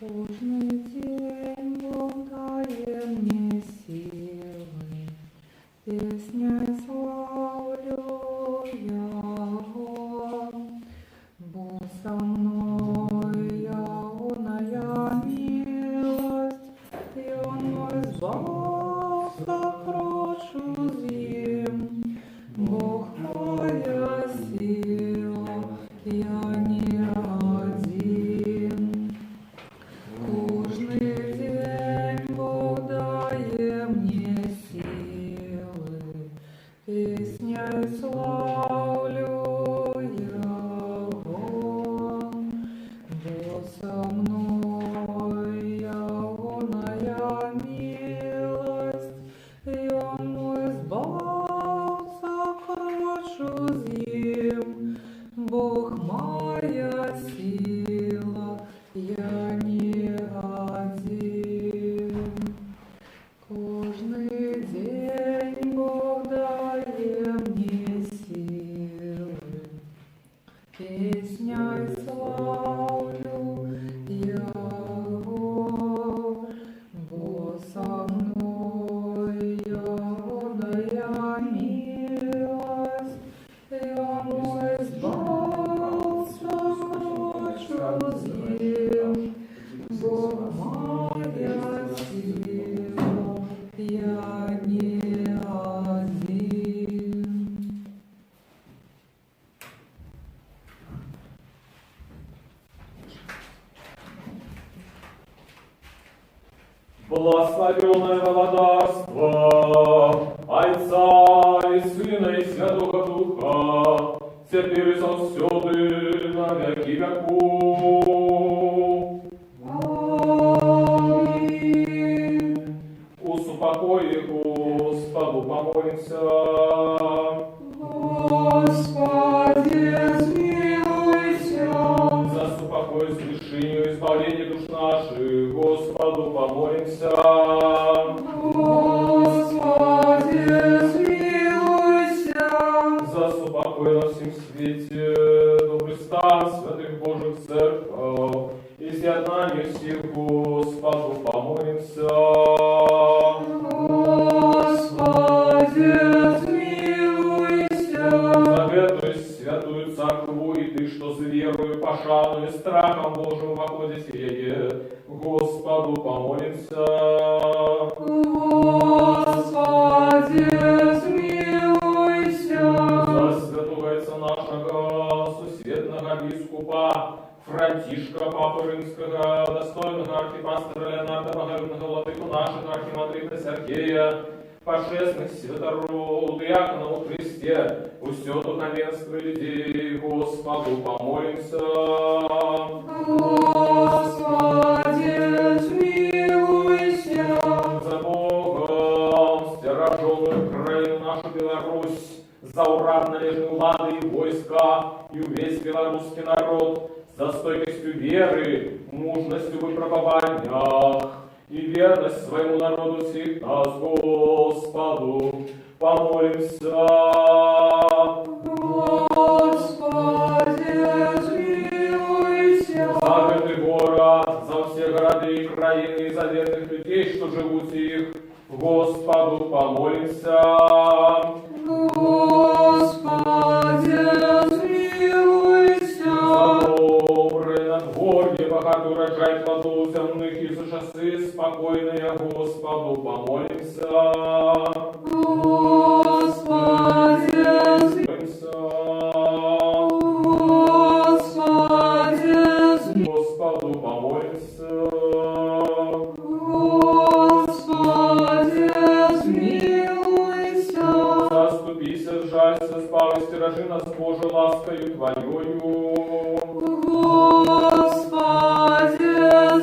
Кожный день Бог дає мне силы, песней славлю Его. Бог со мной, явная милость, и Он мой спас, прошу зим. Бог моя сила, я не один. Кожный день Бог дає мне силы, песней славлю Его. Бог со мной, явная милость, и Он мой збавца, прошу зим. Бог моя сила, я не один. Кожний день Бог дає мне силы, песней славлю Его. Бог со мной, явная милость, и Он мой збавца, прошу зим. Бог моя сила, я не один. Благословенное владарство Отца и Сына и Святого Духа, теперь и совсюды на веки веков. Аминь. Успокой Господу помолимся. Господи, смилуйся. За супокой, свершению избавления душ наших Господу помолимся. Господи, смилуйся. За супокой на всем свете, добрый стан святых Божьих церквей, и з'єднання всіх Господу помолимся. Господи, смилуйся. Заветуй святую церкву, и ты, что с верою, пошану и страхом Божьим воходишь ей, Господу помолимся. Господи, смилуйся. За святого отца нашего, сусветного бискупа, Франтишка, Папы Римского, достойного архипастора Леонарда, богородного владыку нашего архимандрита Сергея, пошестных святоров, диаконов в Христе, усё духовенство людей, Господу помолимся. Господи, смилуйся. За Богом, стяжожную краину нашу Беларусь, за урад належной улады и войска, и весь белорусский народ, за стойкостью веры, мужностью в выпробованиях, и верность своему народу всегда с Господу помолимся. Господи, смилуйся. За этот город, за все города и краины, и за верных людей, что живут в них, Господу помолимся. Господи, смилуйся. За доброе надворье, богатый урожай плодов земных, и за часы спокойные, Господу помолимся. Господи, Помолимся. Господи, Господу помолимся. Господи, смилуйся. Заступися, сжалься, спал и стиражи нас Божию ласкою Твоею. Господи,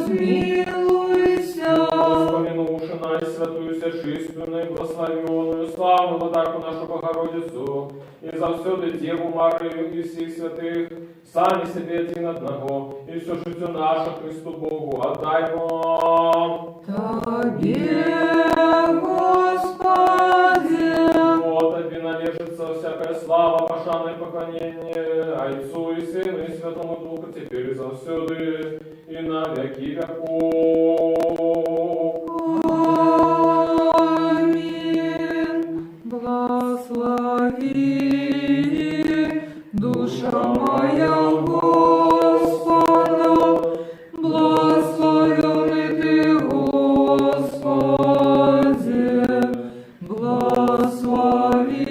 смилуйся. Воспомянувши на святую сошественную, благословенную, славную владарку нашу Богородицу, и за всюду Деву Марию и всех святых, сами себе один одного, и все житие наше Христу Богу отдаймо. Тебе, Господи. Вот Тебе належится всякая слава, пошане поклонение Отцу и Сыну и Святому Духу, теперь и завсюди, и на веки веков. Аминь. Благослови душа моя Господа, благословенный Ты, Господи, благослови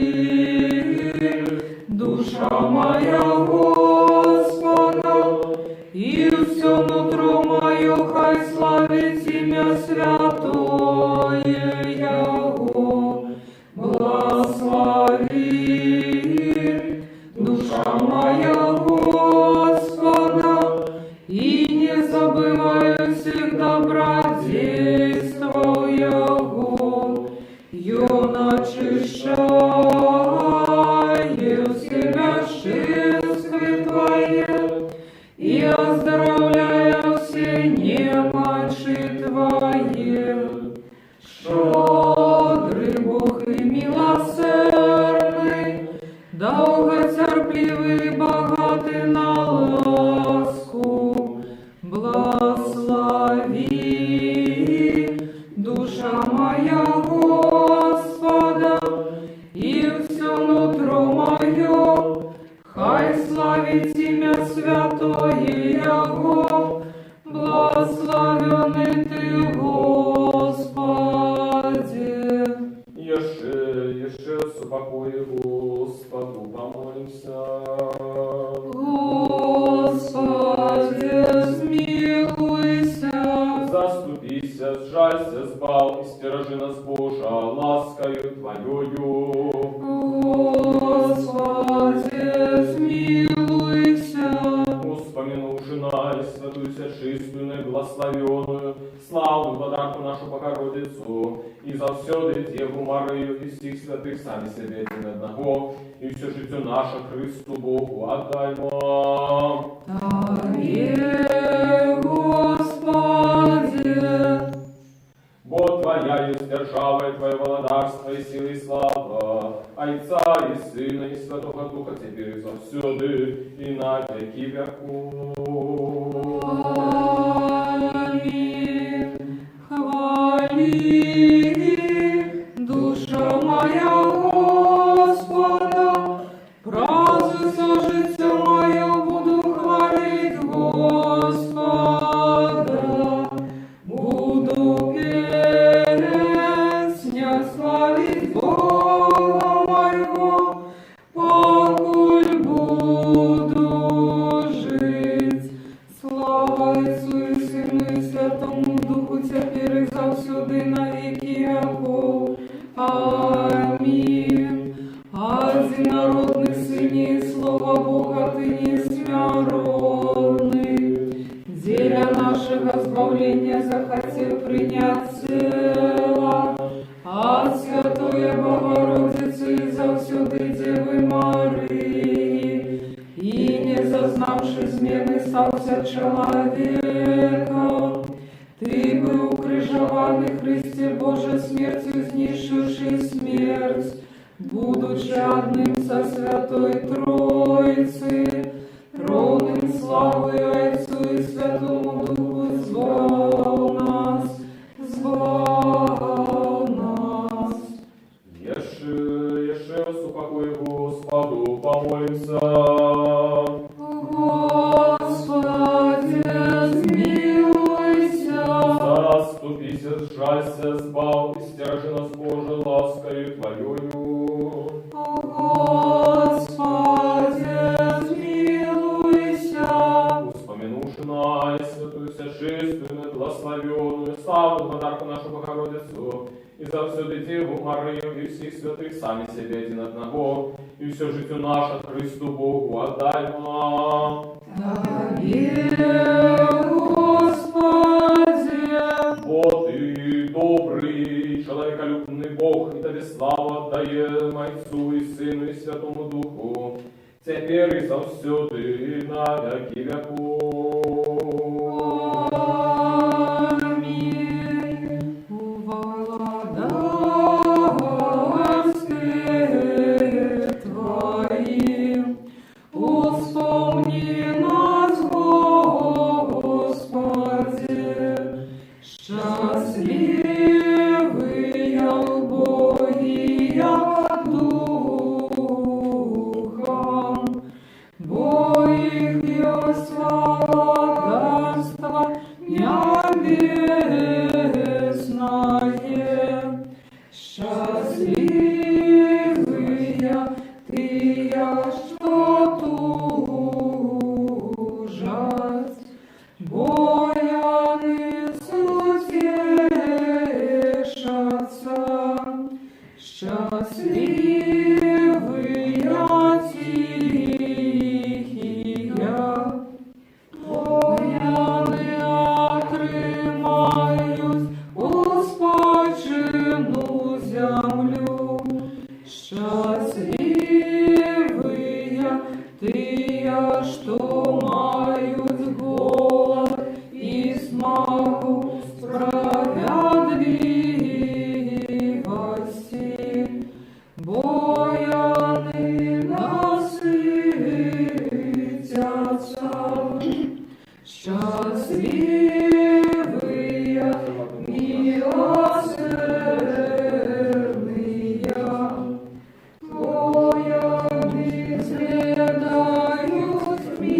душа моя Господа, и все нутро мое хай славит имя святое Его. Благослови душа моя Господа, и не забываю всегда добродейства Его. Начищаю себя шествие Твое, и оздоровляю все немочи Твои. Щедрый Бог и милосердный, долготерпеливый и богатый на ласку, благослови душа моя Господа, и все нутро мое хай славит имя святое Его. Благословенный Ты, Господи. Еще с упокоя Господу помолимся. Господи, смилуйся. Заступися, сжалься, сбал, и стережи нас, Божа, ласкою Твоею. Господи, смилуйся. Вспомянул жена и святуюся чистую, благословенную, славную владарку нашу Богородицу, и завсёды Деву Марию, и всех святых сами себе один одного, и все життя наше Христу Богу отдаймо. Аминь, Господи. Бо Твоя есть держава, и Твое владарство, и сила, и слава, Отца и Сына, и Святого Духа, теперь и завсёды, и на веки веков. Аминь. Хвали, душа моя Господа, празднуй все життя моє, буду хвалить Господа, буду песня славить Бога моего, покуль буду жить. Слава Отцу и Сыну и Святому Духу, теперь и завсюди на веки веков. Аминь. Одинородный Сыне и Слово Бога, Ты несмяродный, деля нашего избавления захотел принять тело от Святой Богородицы и завсюди Девы Марии, и не зазнавши измены стался человеком. Ты был укрижованный Христе Божий смертью, знищивший смерть, будучи одним со Святой Троицей, ровным славою Отцу и Святому Духу, звал нас. Еще с упокой Господу помолимся. Господи, смилуйся. Заступися, сжалься, сбав, и стережи нас, Боже, ласкою Твоею. Господи, смилуйся. Вспомянувши на и святуюся чистую, благословенную, славную подарку нашу Богородицу, и завсёды Деву Марию, и всех святых сами себе один одного, и все життя наше Христу Богу отдаймо. Господи, Бо Ты добрый, человеколюбный Бог, и Тебе слава отдаем Отцу и Сыну и Святому Духу, теперь и завсёды, и на веки веков. Аминь. Владарстве Твое зваться. Счастливые, милосердные, воины следуют милость.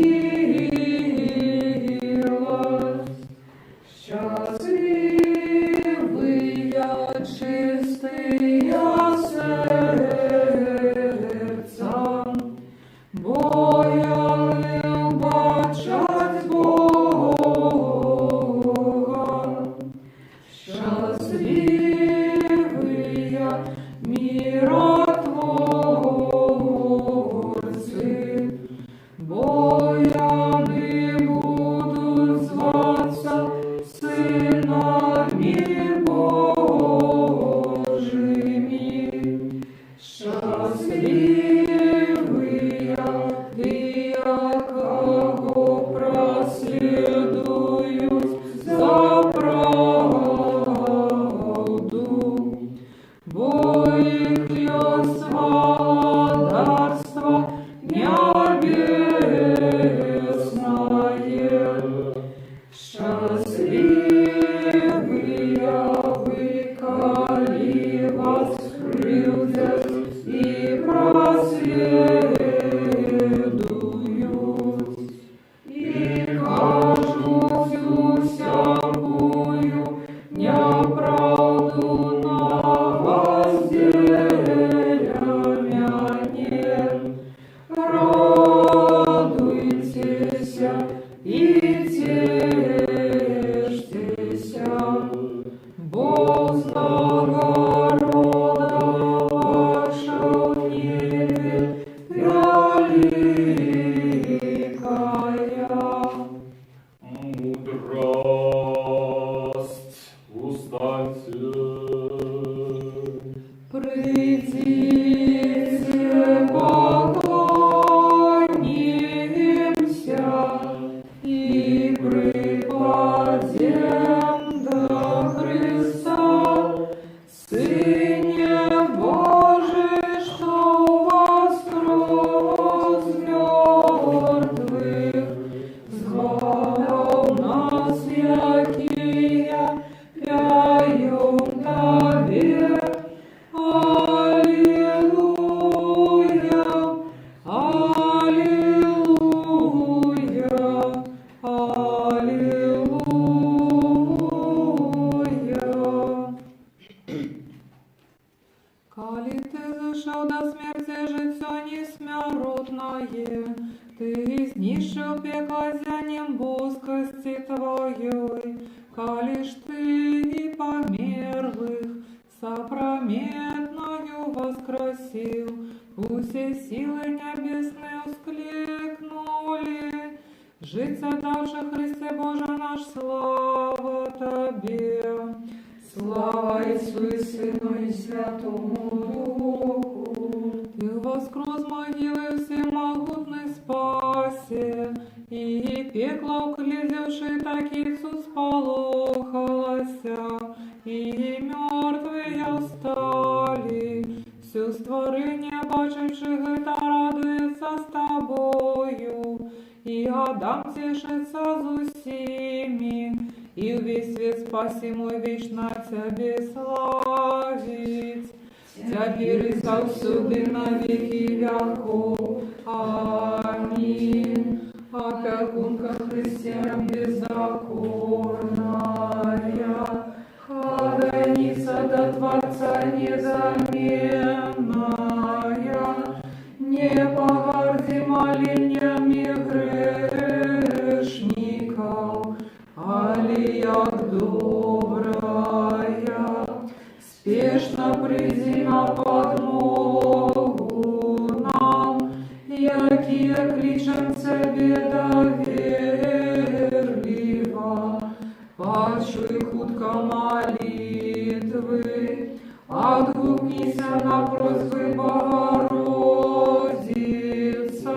Счастливые, чистые сердцем, бояны бачать Бога. Счастливые, миротворцы, бояны будут зваться сынами Божьими. Счастливые, кого проследуют за правду, бо их есть владарство небесное. Счастливые вы, коли вас крылья и проследуют, и кажут всякую неправду на возделяне. Радуйтесь и тешьтесь, бо нагорода ваша в небе великая. Мудрость, устаньте. Придите, поклонимся и припадем до Христа, Сыне Божий, что воскрес мертвых, звал нас, якие пяем Тебе. Аллилуйя, аллилуйя, аллилуйя. Коли ты зашел до смерти, життя несмертное, ты изнищил пекло зянем боскости твоей. Коли ж ты и померлых сопрометною воскресил, все силы небесные ускликнули. Життя давши Христе Боже наш, слава Тебе. Слава Отцу и Сыну и Святому Духу. Ты воскрес могилы всемогутный спасе, и пекло уклизивши таких суд сполохалася, и мертвые встали. Все створение, бачивши это, радуется с Тобою, и Адам тешится з усими, и весь свет спасимый вечно Тебе славить. Теперь и завсюди на веки веков. Аминь. Опекунка Христиан беззаконная, ходеница до Творца незаменная, не погорди молениями грешников, али як добрая, спешно приди на подмогу нам, якие кличем Тебе доверливо. Почуй хутко молитвы, отгукнися на просьбы Богородица,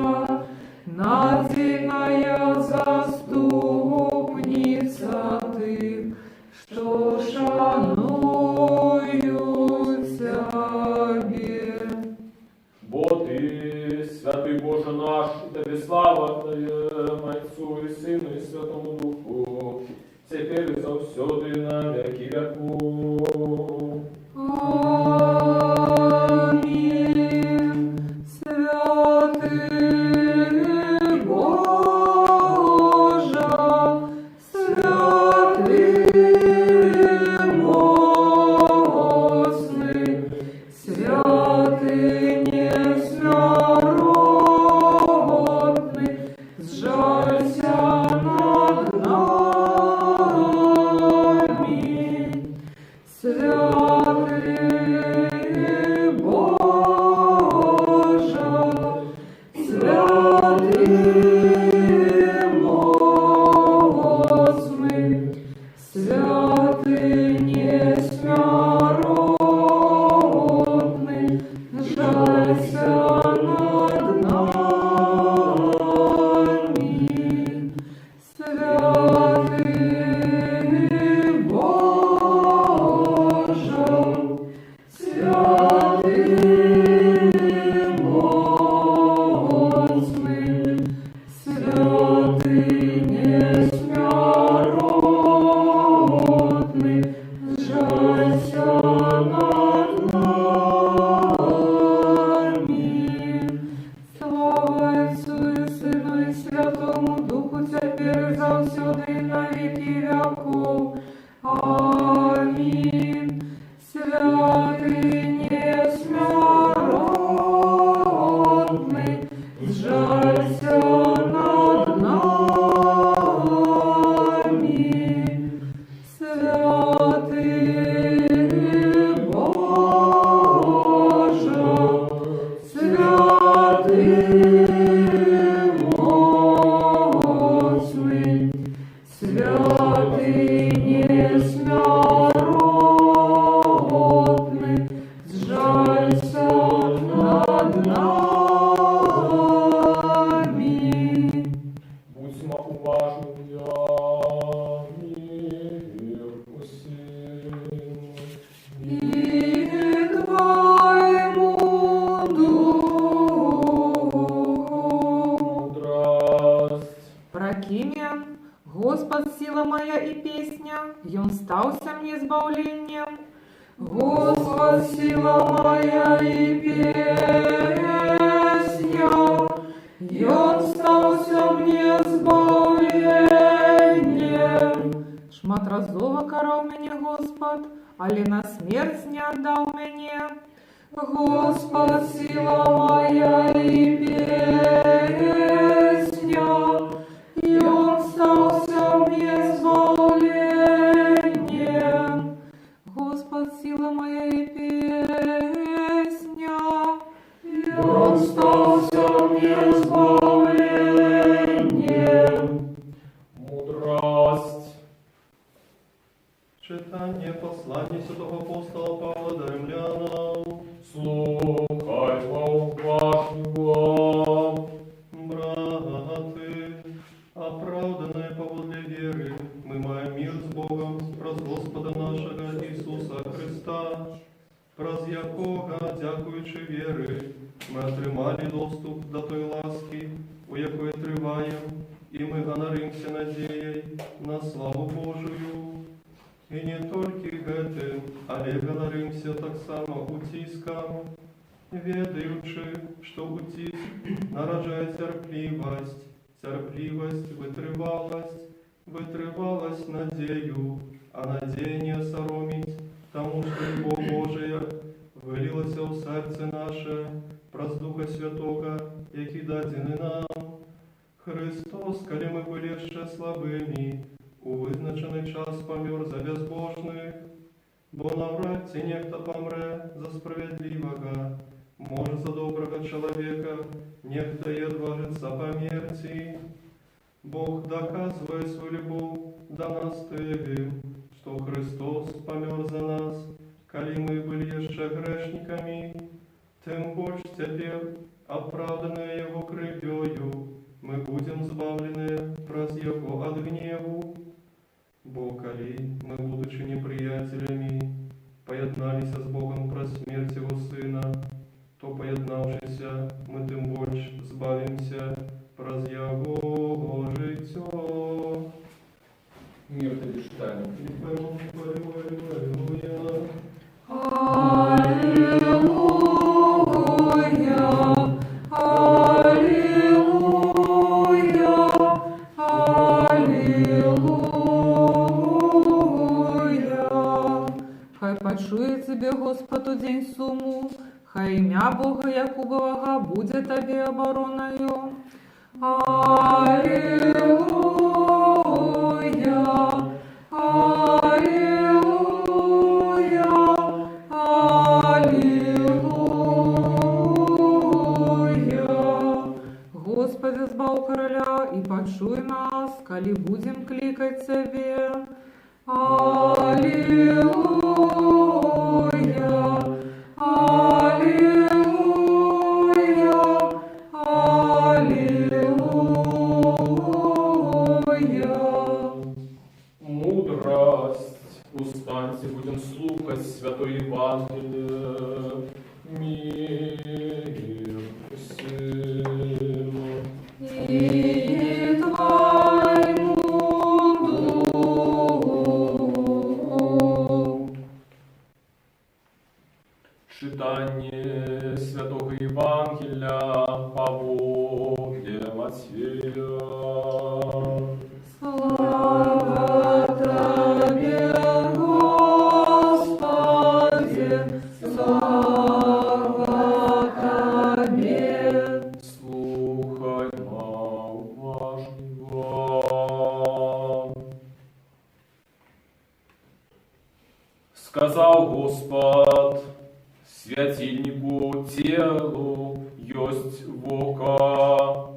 надзельная заступница Ты, что шаную Тебе. Бо Ты, святый Боже наш, Тебе слава Отдаем, Отцу и Сыну и Святому Духу, теперь и завсёды и на веки веков. Аминь. Святый Боже, святый мощный, святый несмертный, сжалься над нами. Святый Боже, святый мощный, святый несмертный, жалься над нами. Святый Боже, святый мощный, святый несмертный, жалься над нами. Слава Отцу и Сыну и Святому Духу, теперь и завсёды и на веки веков. Аминь. Святый несмертный, сжалься над нами. Святый Боже, святый мощный, святый несмертный, сжалься над нами. Будьмо уважными, мир усим. И Твоему Духу. Мудрость. Прокимен, Господь, сила моя и песня, и Он стался мне избавлением. Господь, сила моя и песня, и Он стался мне избавлением. Шмат разова карав меня Господь, али на смерть не отдал мне. Господь, сила моя и песня, и Он стался мне избавлением. Господь, сила моя и песня, и Он стался мне избавлением. Мудрость. Читание послания святого апостола Павла до римлянам. Слухай, уважного. Браты, оправданные по водле веры, мы маем мир с Богом, праз Господа нашего Ісуса Христа, праз якого, дякуючи віри, ми отримали доступ до той ласки, у якої триваєм, і ми гоноримся надією на славу Божию. І не тільки гэтым, але гоноримся так само утиском, ведаючи, що утиск наражає терпливость, терпливость витривалость, витривалость надею, а надея не соромить, тому що Любов Божия вилилася у серце наше праз Духа Святого, який дадений нам. Христос, коли ми були ще слабими, у визначений час помер за безбожних, бо навряд чи некто помре за справедливого, може за доброго чоловіка некто едважится померти. Бог доказывает свою любовь до нас тем, что Христос помер за нас, коли мы были еще грешниками, тем больше теперь, оправданные Его кровью, мы будем избавлены праз Его от гневу. Бо коли мы, будучи неприятелями, поєдналися з Богом про смерть Его Сына, то, поєднавшися, мы тем больше збавимся праз яго жыццё. Мир тебе читаем. Хай почує тебе, Господь, у день суму, хай ім'я Бога Якубового буде тобі обороною. Аллилуйя, аллилуйя, аллилуйя. Господи, збав короля і почуй нас, коли будем кликать Тебе. Аллилуйя, аллилуйя, аллилуйя. Мудрость, устаньте, будем слухать Святой Евангелие. Мир всем. И Твоему духу. Читание Святого Евангелия по Боге Матфея. Слава Тебе, Господи, слава Тебе. Слухаймо уважно. Сказал Господь святильнику телу есть вока.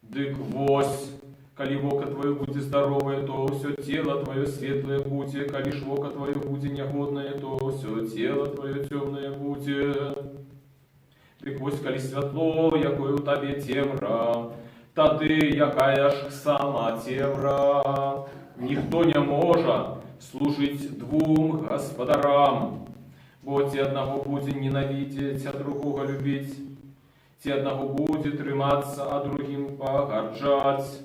Дык вось, коли вока твое будет здоровое, то все тело твое светлое будет, коли ж вока твое будет негодное, то все тело твое темное будет. Дык вось, коли светло, якое у тебе темра, тады якая ж сама темра. Ніхто не може служить двум господарам, бо ті одного буде ненавидеть, а другого любить. Ті одного буде триматися, а другим погарджать.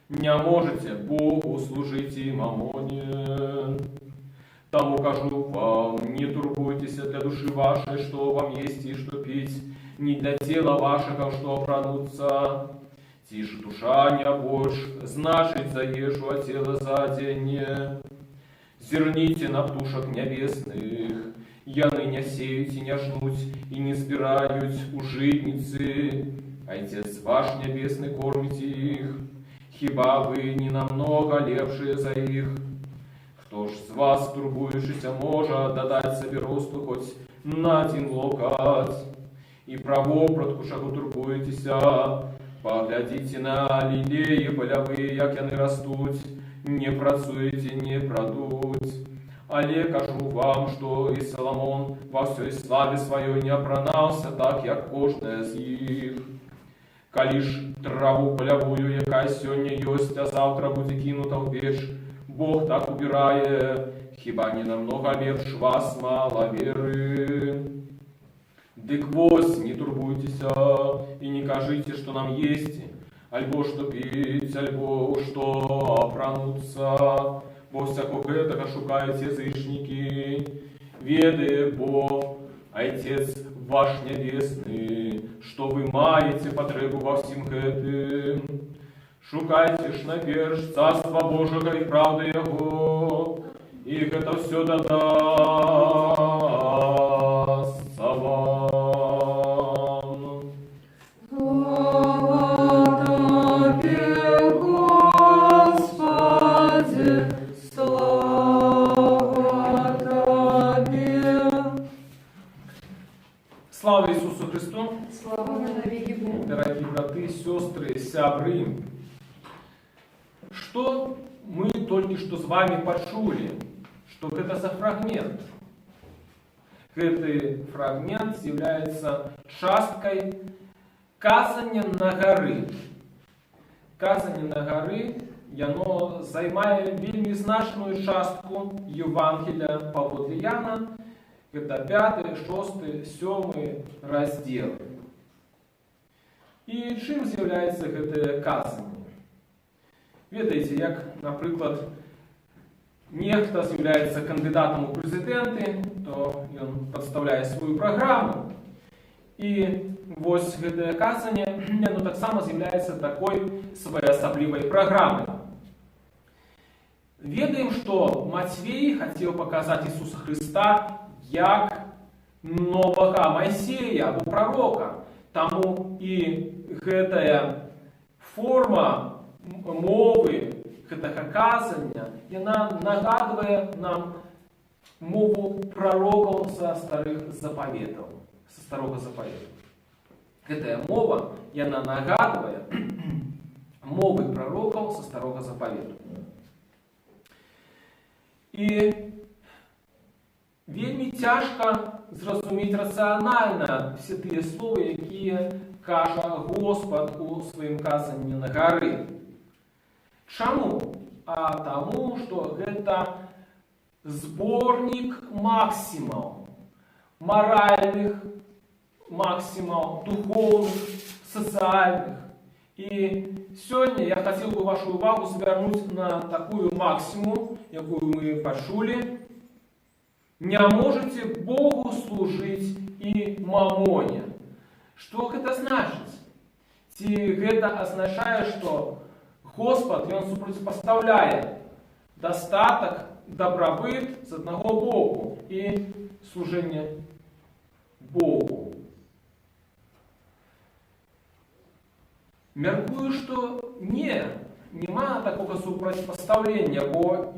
Не можете Богу служить и мамоне. Тому кажу вам, не турбуйтесь для души вашей, что вам есть и что пить, не для тела вашего, что опрануться. Тише душа не больше, значит заезжу, а тело за день. Зерните на птушек небесных, яны не сеют и не жнуть, и не сбирают у житницы. Отец ваш небесный кормите их, хиба вы не намного лепшие за их? Кто ж з вас, турбуючися, може додать собі росту хоть на 1 локоть? І про вопротку шагу турбуєтеся, поглядите на лілеї поляві, як яны растуть, не працуєте, не прадуть. Але кажу вам, что и Соломон во всей славе своей не опранался так, як кожная з їх. Калі ж траву полявую, яка сьогодні ёсть, а завтра буде кинута в печ, Бог так убирає, хіба не намного лепш вас мало веры. Дык вось, не турбуйтеся и не кажите, что нам есть, альбо что пить, альбо что опрануться, бо всякого этого шукают язычники. Ведае Бог, Отец ваш небесный, что вы маете потребу во всем гэтым. Шукайте ж наперш Царство Божьего и правды Его, и это все дадастся вам. Слава Тебе, Господи, слава Тебе. Слава Иисусу Христу! Слава навеки Богу. Дорогие браты, сестры, сябры, что мы только что с вами почули, что это за фрагмент? Этот фрагмент является часткой казання на горы. Казання на горы, яно займає вельми значную частку Євангелія паводле Яна, это 5, 6, 7 разделы. И І чым з'яўляецца гэтае казанне? Ведаеце, як, напрыклад, нехта з'яўляецца кандыдатам у прэзідэнты, то ён падстаўляе сваю праграму. І вось гэтае казанне, яно таксама з'яўляецца такой своеасаблівай праграмай. Ведаем, што Мацвей хацеў паказаць Ісуса Хрыста як новага Майсея або прарока. Таму і гэтая форма мовы, гэтага казання, яна нагадвае нам мову прарокаў са старых запаветаў, са старога запавета. Гэтая мова, яна нагадвае мовы прарокаў са старога запавету. І вельмі цяжка зразумець рацыянальна все тыя словы, якія кажа Господ у сваім казанні на гары. Чаму? А таму, што гэта зборнік максімаў, маральных максімаў, духоўных, сацыяльных. І сёння я хацеў бы вашу увагу звярнуць на такую максіму, якую мы пачулі. Не можаце Богу служыць і мамоне. Што гэта значыць? Ці гэта азначае, што Господ, ён супрацьпастаўляе дастатак, дабрабыт з аднаго боку і служэнне Богу? Мяркую, што не, нема такога супрацьпастаўлення, бо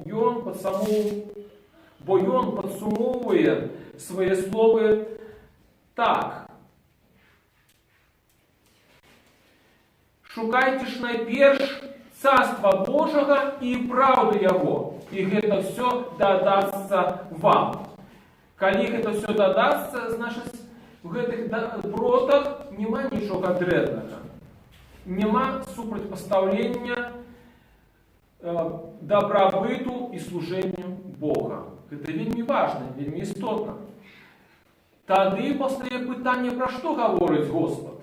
ён падсумоўвае свае словы так. Шукайце ж найперш царства Божага і праўды яго, і гэта ўсё дадасца вам. Калі гэта ўсё дадасца, значыць, у гэтых добротах няма нічога дрэннага. Няма супрацьпастаўлення дабрабыту і служэнню Бога. Гэта вельмі важна, вельмі істотна. Тады пастае пытанне, пра што гаворыць Господ.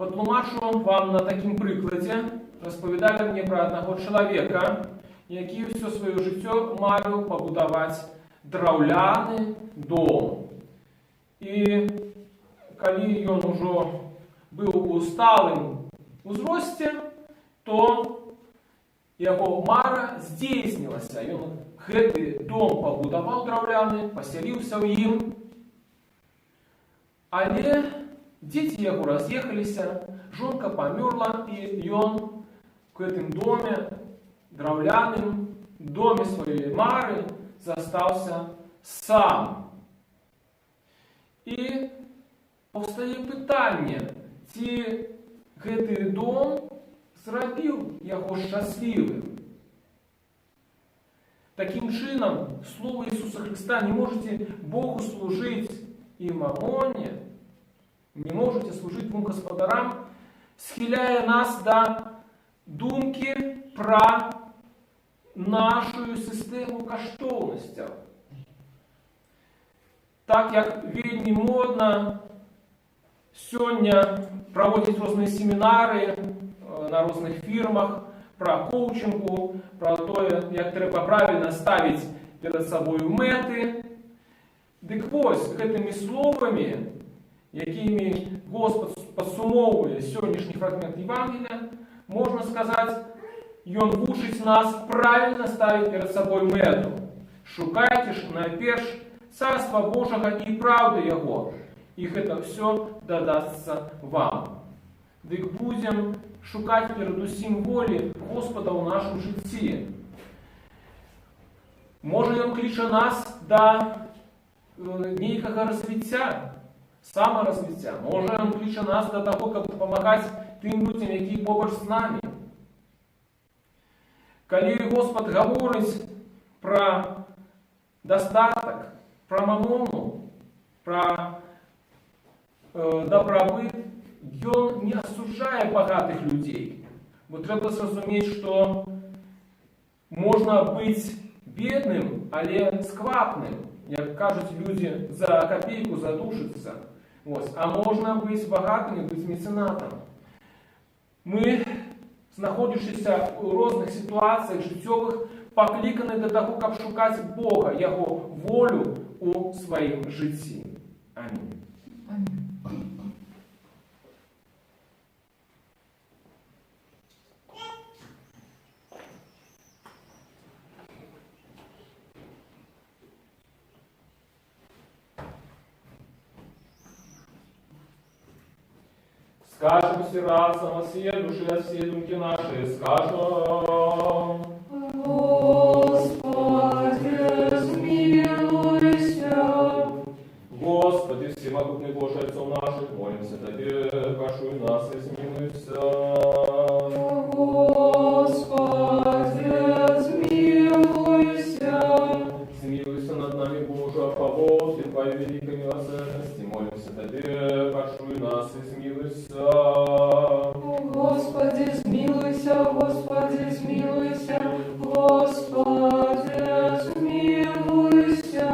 Патлумачу вам на такім прыкладзе. Распавядалі мне пра аднаго чалавека, які ўсё сваё жыццё марыў пабудаваць драўляны дом. І калі ён ужо быў у сталым узросце, то яго мара здзейснілася. Ён гэты дом пабудаваў драўляны, пасяліўся ў ім. Але дзеці яго раз'ехаліся, жонка памёрла, і ён у гэтым доме, драўляным доме сваёй мары, застаўся сам. І паўстае пытанне, ці гэты дом зрабіў яго шчаслівым. Такім чынам, слово Ісуса Христа: не можете Богу служыць і мамоне, не можете служыць двум гаспадарам, схіляе нас да думкі пра нашу сістэму каштоўнасцяў. Так як вельмі модна сёння праводзіць розныя семінары на розных фірмах пра коучингу, пра тое, як трэба правільна ставіць перад сабою мэты. Дык вось, гэтымі словамі, якімі Господ падсумоўвае сённяшні фрагмент Евангелія, можна сказаць, ён вучыць нас правільна ставіць перад сабой мэту. Шукайце ж найперш царства Божага і праўды яго, і гэта ўсё дадасца вам. Дык будзем шукаць перадусім волі Господа ў нашым жыцці. Можа, ён кліча нас да нейкага развіцця, самаразвіцця. Можа, ён кліча нас да таго, каб дапамагаць тым людзям, які побач з намі. Калі Господ гаворыць пра дастатак, пра мамону, пра дабрабыт, ён не асуджае багатых людзей. Бо трэба зразумець, што можна быць бедным, але сквапным, як кажуць людзі, за капейку задушыцца. Ось. А можна бути багатим і бути меценатом. Ми, знаходячися у різних ситуаціях життєвих, покликані до того, щоб шукати Бога, Його волю у своїм житті. Амінь. Скажем все разом, от всей души, от всей думки наши, скажем. Господи, смилуйся. Господи, всемогутный Боже, Отцом наших, молимся Тебе, кашуй нас и смилуйся. Господи, смилуйся. Смилуйся над нами, Боже, по воле Твоей великой милосердности, молимся Тебе, кашуй нас и смилуйся. Господи, смилуйся, Господи, смилуйся, Господи, смилуйся.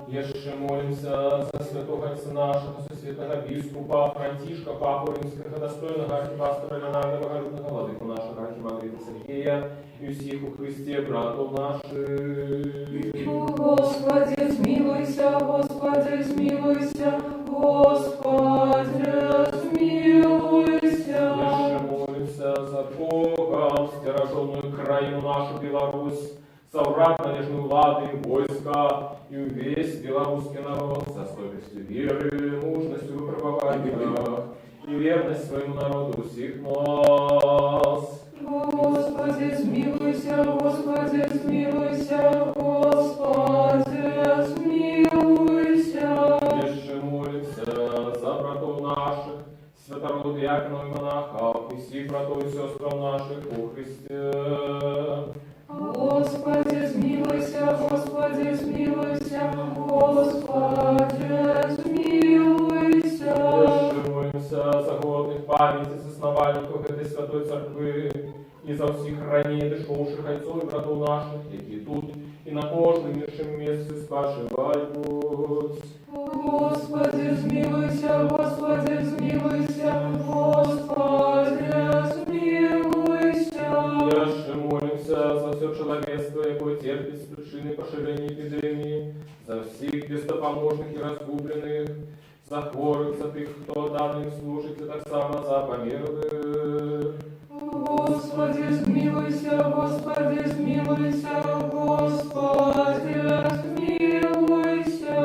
Еще молимся за святого отца нашего, святого бискупа Франтишка, папу римского, достойного архипастора Леонарда Богородного, владыку нашего архимандрита Сергея и всех у Христе братов наших. Господи, смилуйся, Господи, смилуйся, Господи, смилуйся. Еще молимся за Бога, стяженную краину нашу Беларусь, за враг належной влады и войска, и весь белорусский народ, за стойкостью веры, мужностью в выпробованиях, и верность своему народу всех нас. Господи, смилуйся, Господи, смилуйся, Господи, смилуйся. Еще молимся за братов наших, святородных диаконов и монахов, и всех братов и сестр наших во Христе. Господи, смилуйся, Господи, смилуйся, Господи, смилуйся. Еще молимся за годных памяти основальников этой святой церкви и за всех ранее дошедших отцов и братов наших, які тут и на кожному іншому місці споживають. Господи, смилуйся, Господи, смилуйся, Господи, смилуйся. Еще молимся за все человечество, яке терпит с причины поширения эпидемии, за всех бездопоможных и разгубленных, за хворых, за тих, хто даним служить, и так само за померлых. Господи, смилуйся, Господи, смилуйся, Господи, смилуйся.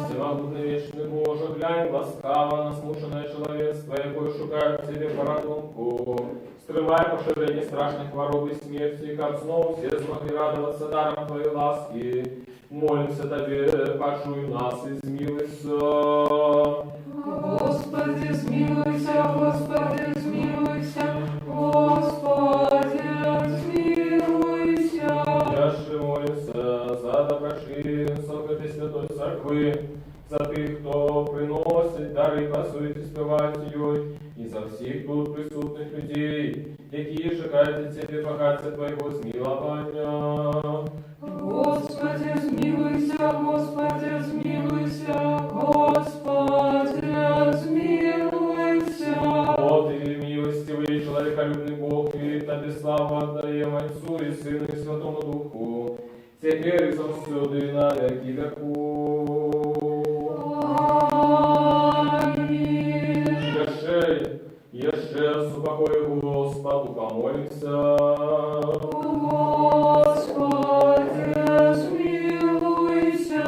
Всемогутный вечный Боже, глянь ласкаво на смушенное человечество, якое шукает в себе порятунку. Скрывай поширение страшных хвороб и смерти, как снова все смогли радоваться даром Твоей ласки. Молимся Тебе, пошуй нас и смилуйся. Господи, смилуйся, Господи, смилуйся, Господи, смилуйся. Яше молимся за доброшинцев этой святой церкви, за тих, хто приносить дари, пасують і співають її, і за всіх тут присутних людей, які чекають від Тебе багаття Твоєго змиловання. Господи, смилуйся, Господи, смилуйся, Господи, смилуйся. О, Ты милостивый, человеколюбный Бог, и Тебе славу отдаем Отцу и Сыну и Святому Духу, теперь и завсюди на веки веков. Аминь. Еще раз упокой Господу помолимся. Господи, смилуйся.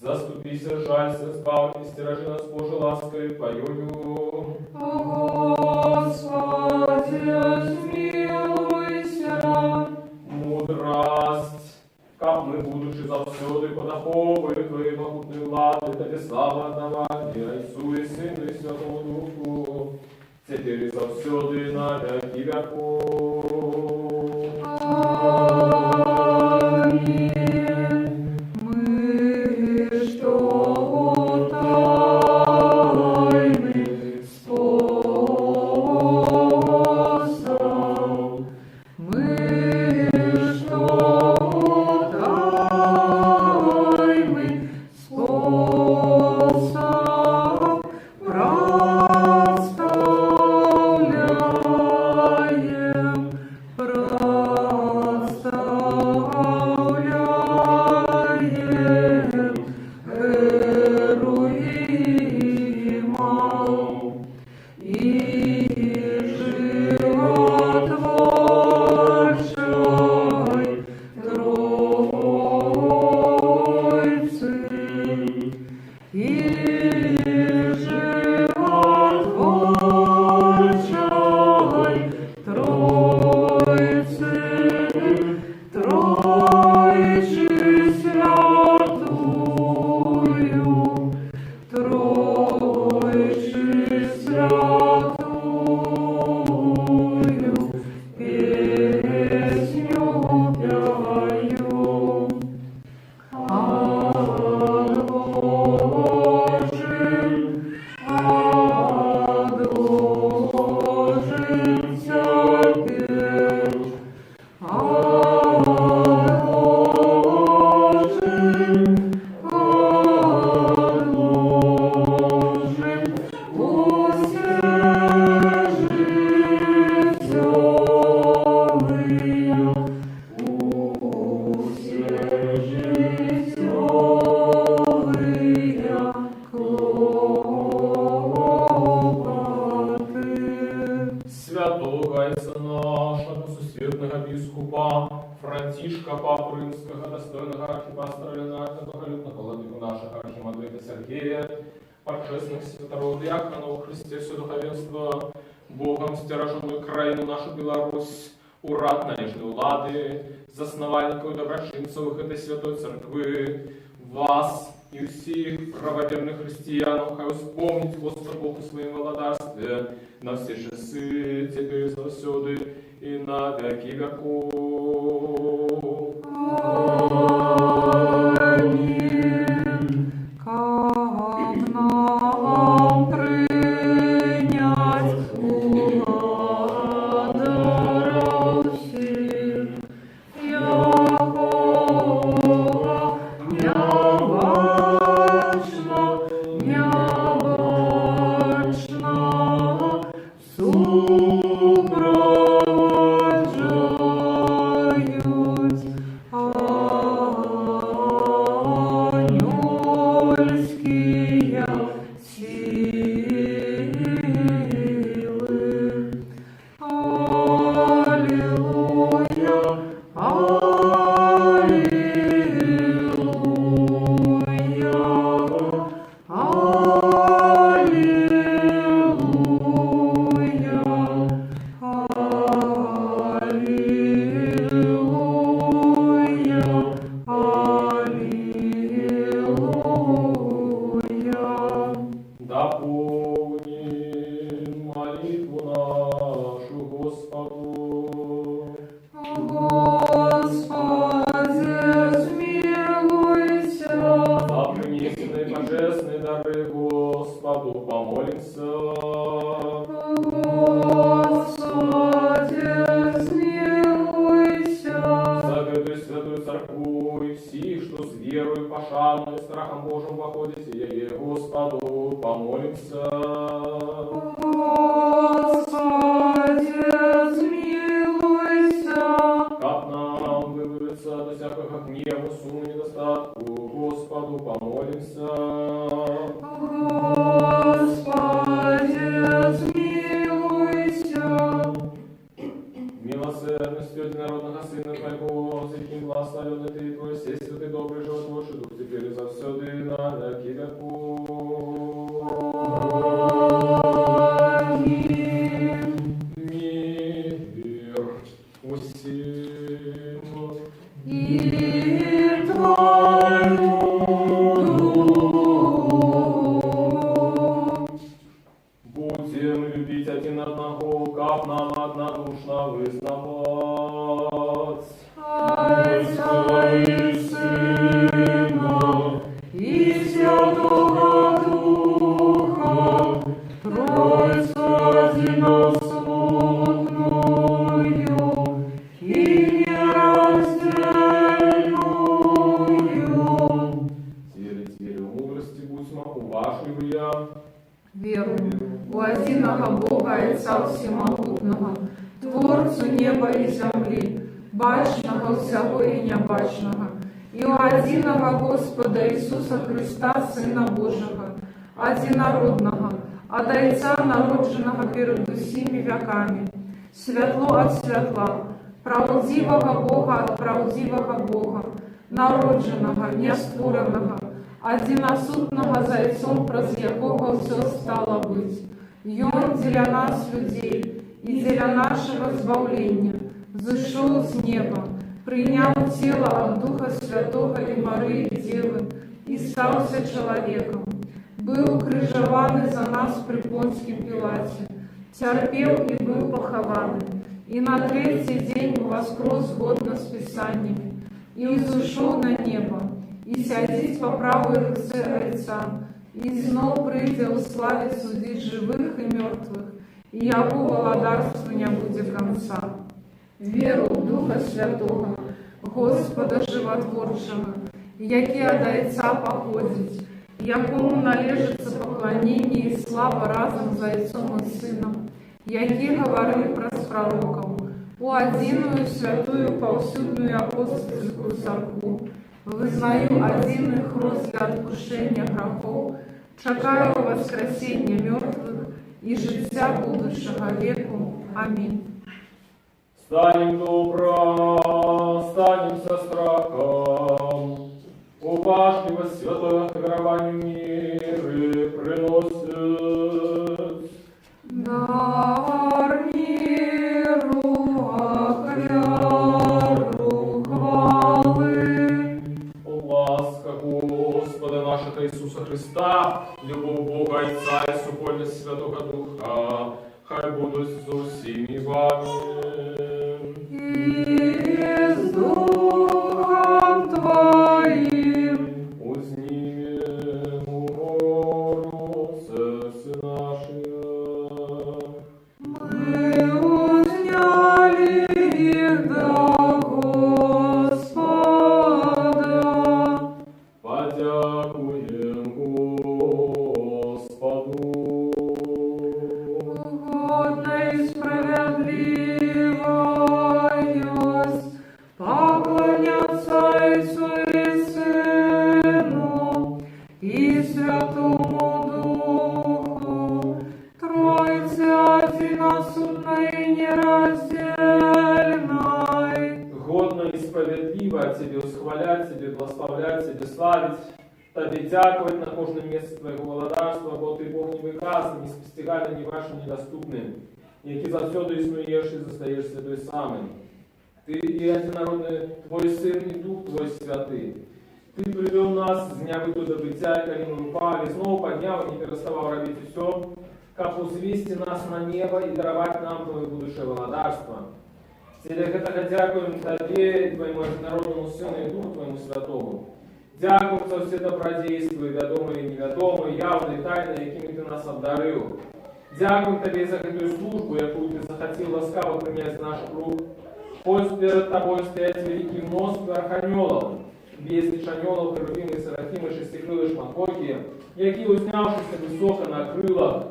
Заступися, жалься, збавь, стиражи нас Боже лаской Твоею. Господи, смилуйся. Мудрость, как мы, будучи завсюди подаховую Твоей могутной влади, Тебе слава отдавати, Отцу и Сыну и Святому Духу, теперь и завсюди на веки веков. Аминь. Мы что тайны способ, мы что тайны способ. животворчой Троицы, и животворчой Троицы, Троицы святую, Троицы святую, песню пою. Святого Иса нашего, сусветного бискупа, Франтишка Папу Римского, достойного архипастора Ленарда, благолюбного владыку нашего архимандрита Сергея, подшествных святоров диаконов, Христе все духовенство, Богом стяженную краину нашу Беларусь, урад належной улады, засновальников и доброчинцев этой святой церкви, вас и всех правоверных христиан, хай вспомнить Господь Бог в своем володарстве, на все часы, теперь и завсёды, и на веки веков. Аминь. Как нам принять уладу всех, Якова необычно, необычно супроводжают ангельские силы. Аллилуйя, аллилуйя, аллилуйя, аллилуйя, аллилуйя. Дополним молитву нашу Господу. Господи, смилуйся. За принесенные божественные дары Господу помолимся. Господи, смилуйся. За эту святую церкву и всех, что с верою, пошану и страхом Божьим походите, ей Господу помолимся. Господи, смилуйся. Как нам выбраться до всякого гнева, суммы, недостатку, Господу помолимся. Господи, смилуйся. Милосердностью единородного Сына Твоего, за каким благословенный Ты и Твой сей святый добрый животворчий Дух, теперь и завсёды и на веки веков. Аминь. Мир усим. И Твоему Духу. Будем любить один одного, как нам однодушно вызнавать. Отца и Сына и Святого Духа, Троицу одиносложную и нераздельную. Тире, мудрости будь уважив я. Верую у единого Бога Отца Всемогутного, Творцу неба и земли, бачного всего и небачного, и у единого Господа Иисуса Христа, Сына Божьего, одинородного, ад Айца народженага перад усімі вякамі, святло ад святла, праўдзівага Бога ад праўдзівага Бога, народженага, нястворанага, адзінасутнага зайцом, праз якога ўсё стала быць. Ён дзеля нас, людзей, і дзеля нашага збаўлення, зышоў з неба, прыняў цела ад Духа Святога і Марыі Дзевы і стаўся чалавекам. Быў крыжаваны за нас пры Понцкім Пілаце, цярпеў і быў пахаваны, і на трэці дзень уваскрос згодна з Пісаннямі, і ўзышоў на неба, і сядзіць па правой руцэ Айца, і зноў прыйдзе ў славе судзіць жывых і мёртвых, і яго валадарству не будзе канца. Веру ў Духа Святога, Господа Жыватворчага, які ад Айца паходзіць, якому належыцца пакланенне і слава разам з Айцом і Сынам, які гаварыў праз прарокаў, у адзіную святую паўсюдную апостольскую царкву, вызнаю адзіны хрост для адпушчэння грахоў, чакаю воскресення мёртвых і жыцця будучага веку. Амінь. Станем добро, станем со страхом, уважливо святое дарованию миры приносит. Дар миру, ахвяру хвалы. Ласка Господа нашего Иисуса Христа, любовь Бога Отца и супольность Святого Духа, хай будут со всеми вами. И с Духом Твоим. Узним умору сердце наши. Мы узняли их до Господа. Подякуем Господу. Угодно и справедливость поклоняться Отцу и Сыну и Святому Духу, Троице одиносудной и нераздельной. Годно и справедливо Тебе восхвалять, Тебе благословлять, Тебе славить, Тебе дякувати на кожне місце Твоего владарства, бо Ти Бог невиказаний, неспостигальний, ні вашим, недоступним, який завсюди існуєш і зостаєшся той самий. Ти і одинародний Твой Син і Дух Твой Святий. Ти привів нас з дня виходу до биття, коли ми упали, знову підняв і не переставав робити все, как узвести нас на небо и даровать нам Твое будущее владарство. Для этого дякуем Тебе, Твоему одинародному Сыну и Духу Твоему Святому. Дякуем за все добродействия, ведомые и неведомые, явные и тайные, якими Ты нас обдарил. Дякуем Тебе за эту службу, яку Ты захотел ласкаво принять в наш круг. Пусть перед Тобой стоять великий множество архангелов, безліч анgelов, херувим и серафим, и шестикрылые шматоки, які, узнявшися высоко на крылах,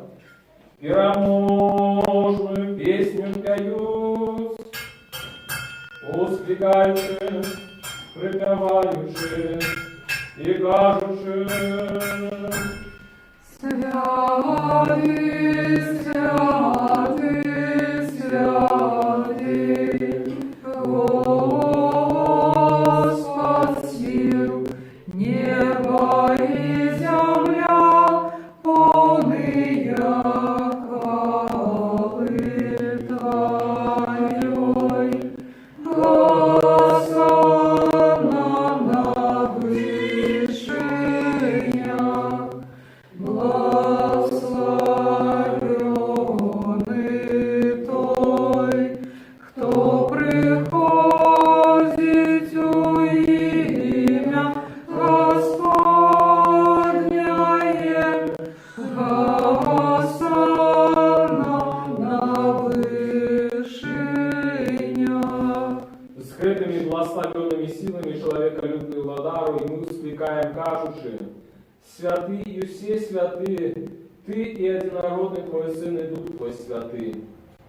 пираможную песню пьют, ускликаючи, припеваючи и кажучи: Святый, святый, святый, Господь сил, небо и земля, полные хвалы Твоей. Госанна на вышиях, благословенный той, кто приходит у имя Господняе. Госанна на вышиях. скрытыми благословенными силами человеколюбную владару, и мы ускликаем, кажучи: святы и все святы, Ты и одинородный Твой Сын и Дух Твой Святый.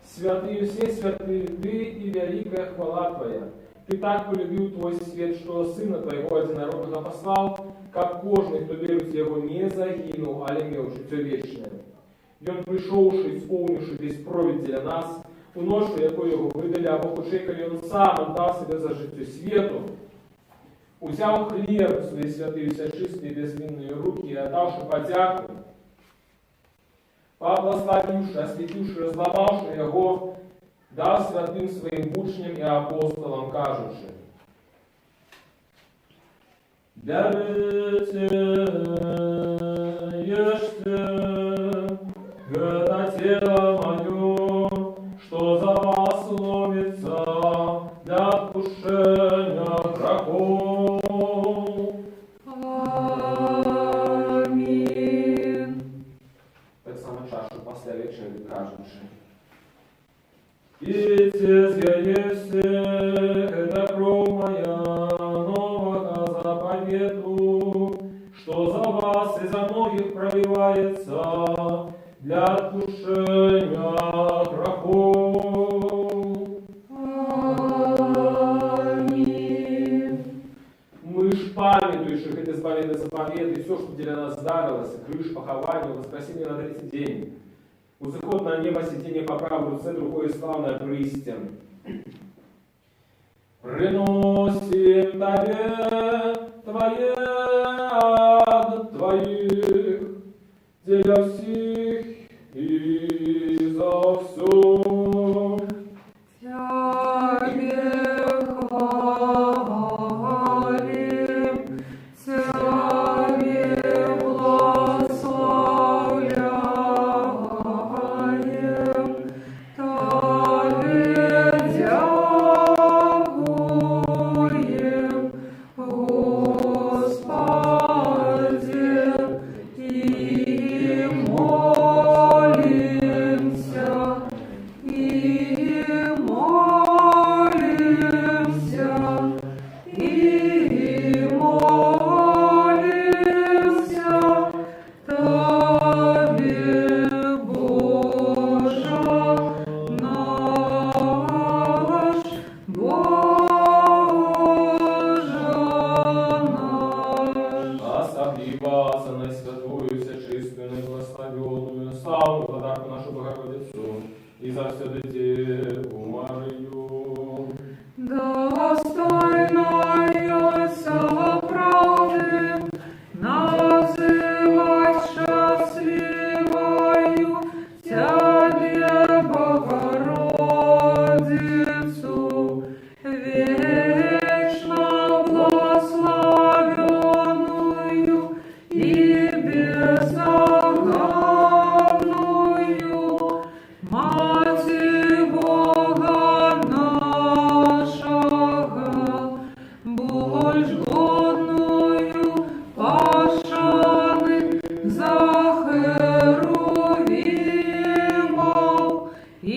Святы и все святы, Ты и великая хвала Твоя. Ты так полюбил Твой свет, что Сына Твоего одинородного послал, как кожный, кто верит в Его, не загинул, а имел життя вечное. Ён прийшовши, сповнивши десь провід для нас, у ношу, яку його видали, або хоче, коли він сам отдав себе за життя світу, узяв хліб свої святі, вся чисті і безвинні руки, і отдавши подяку, поблагословивши, освятивши, разломавши його, дав святим своїм учням і апостолам, кажучи: «Берите, ешьте, это тело мое, что за вас ломится для отпущения грехов». Аминь. Так само чашу після вечері кажучи: «Пейте, съедите, это кровь моя, нового заповету, что за вас и за многих проливается для отпущения грехов». Аминь. Мы ж памятующих это заповеды, и все, что для нас дарилось, крыш, похование, воскресение на третий день, узыход на небо, сидение по правой руце, другое славное пристен. Приносим Тебе Твое от Твоих, для всех и за все. Тебе хвалим, Тебе благословляем, Тебе дякуем, Господи, и молимся, особливо за наисвятую, всечистую, благословенную, славу подарку нашу Богородицу, и за все Деву Марию. достойная вся правды, называть счастливою Тебе, Богородицу, вечно благословенную и бездоганную, Мати Бога нашего, больш годную пашаны за херувимов и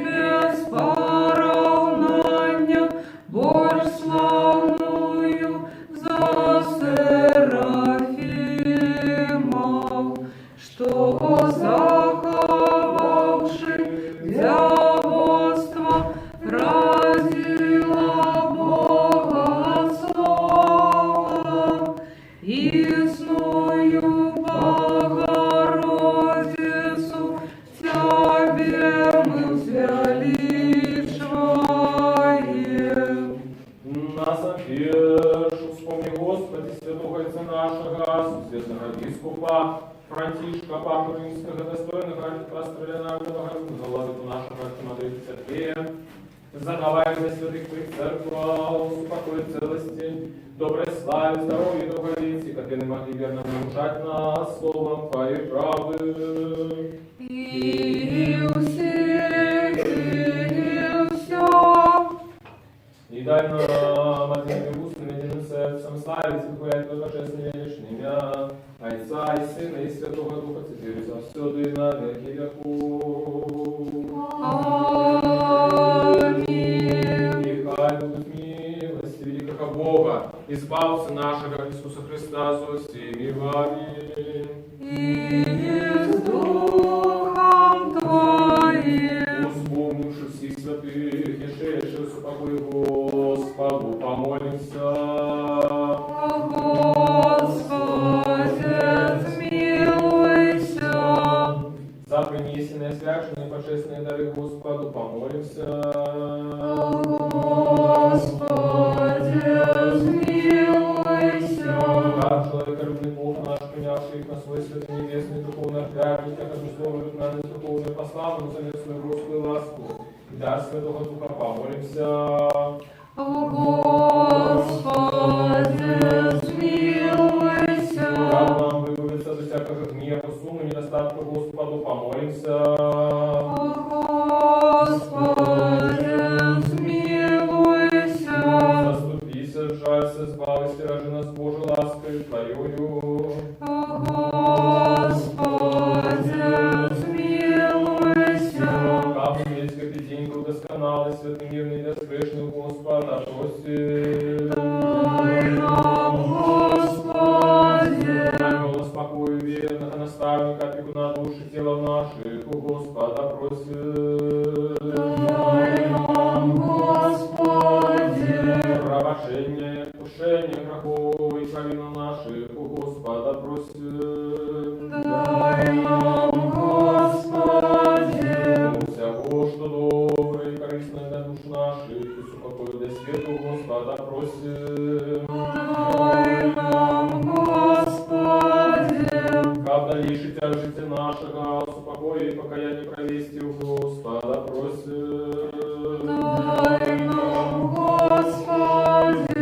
без поравнания больш славную за серафимов, что заховавши девоство, родила Бога Слова, ясною Богородицу Тебе мы возвеличиваем. Нас опешу, вспомни, Господи, святого Отца нашего, светлого епископа Франтишка, Папу Римского, достойного архипастыря нашего, владыку нашего архимандрита Сергея, задавай на святых Твоих церквах, упокой целости, доброй славе, здоровья и долголетия, как они могли верно научать нас словом Твоей правды. И все. И дай нам одними устами, единым сердцем славить и хвалять Твое божественное вечное имя, Отца и Сына и Святого Духа, теперь и завсёды и на веки веков. Аминь. И хай будут милости великого Бога, избавцы нашего Иисуса Христа, со всеми вами. И с Духом Твоим. Вспомнивши всех святых и шедших в покой Господу, помолимся. Господи, смилуйся. За Небесный, дай Господу помолимся. Господи, смилуйся. Как человеколюбный Бог наш, принявший их на свой святый небесный духовный отрядник, как обусловливает нас духовную пославу, за свою русскую ласку, и дар Святого Духа помолимся. Господи, смилуйся. Как нам выбавиться от всякого гнева, суммы, недостатка, Господу помолимся. Господи, смилуйся. Заступися, жалься, избавься, рожи нас Божию лаской Твоею. Господи, смилуйся. Как весь день досконалый, святый мирный, безгрешный Господа, просим. Дай нам, Господи. Ангела спокою, верных наставника, опекуна души, тела наших, у Господа просим. Дай нам, Господи. Пробощение, искушение грехов и провину наших, у Господа просим. Дай нам, Господи. Всего, что доброе и корыстное для душ наших, и супокою для свету, Господа просим. Дай нам, Господи. Как дальше тяжести нашего, супокоя и покаяние провести, у Господа просим. Дай нам, Господи.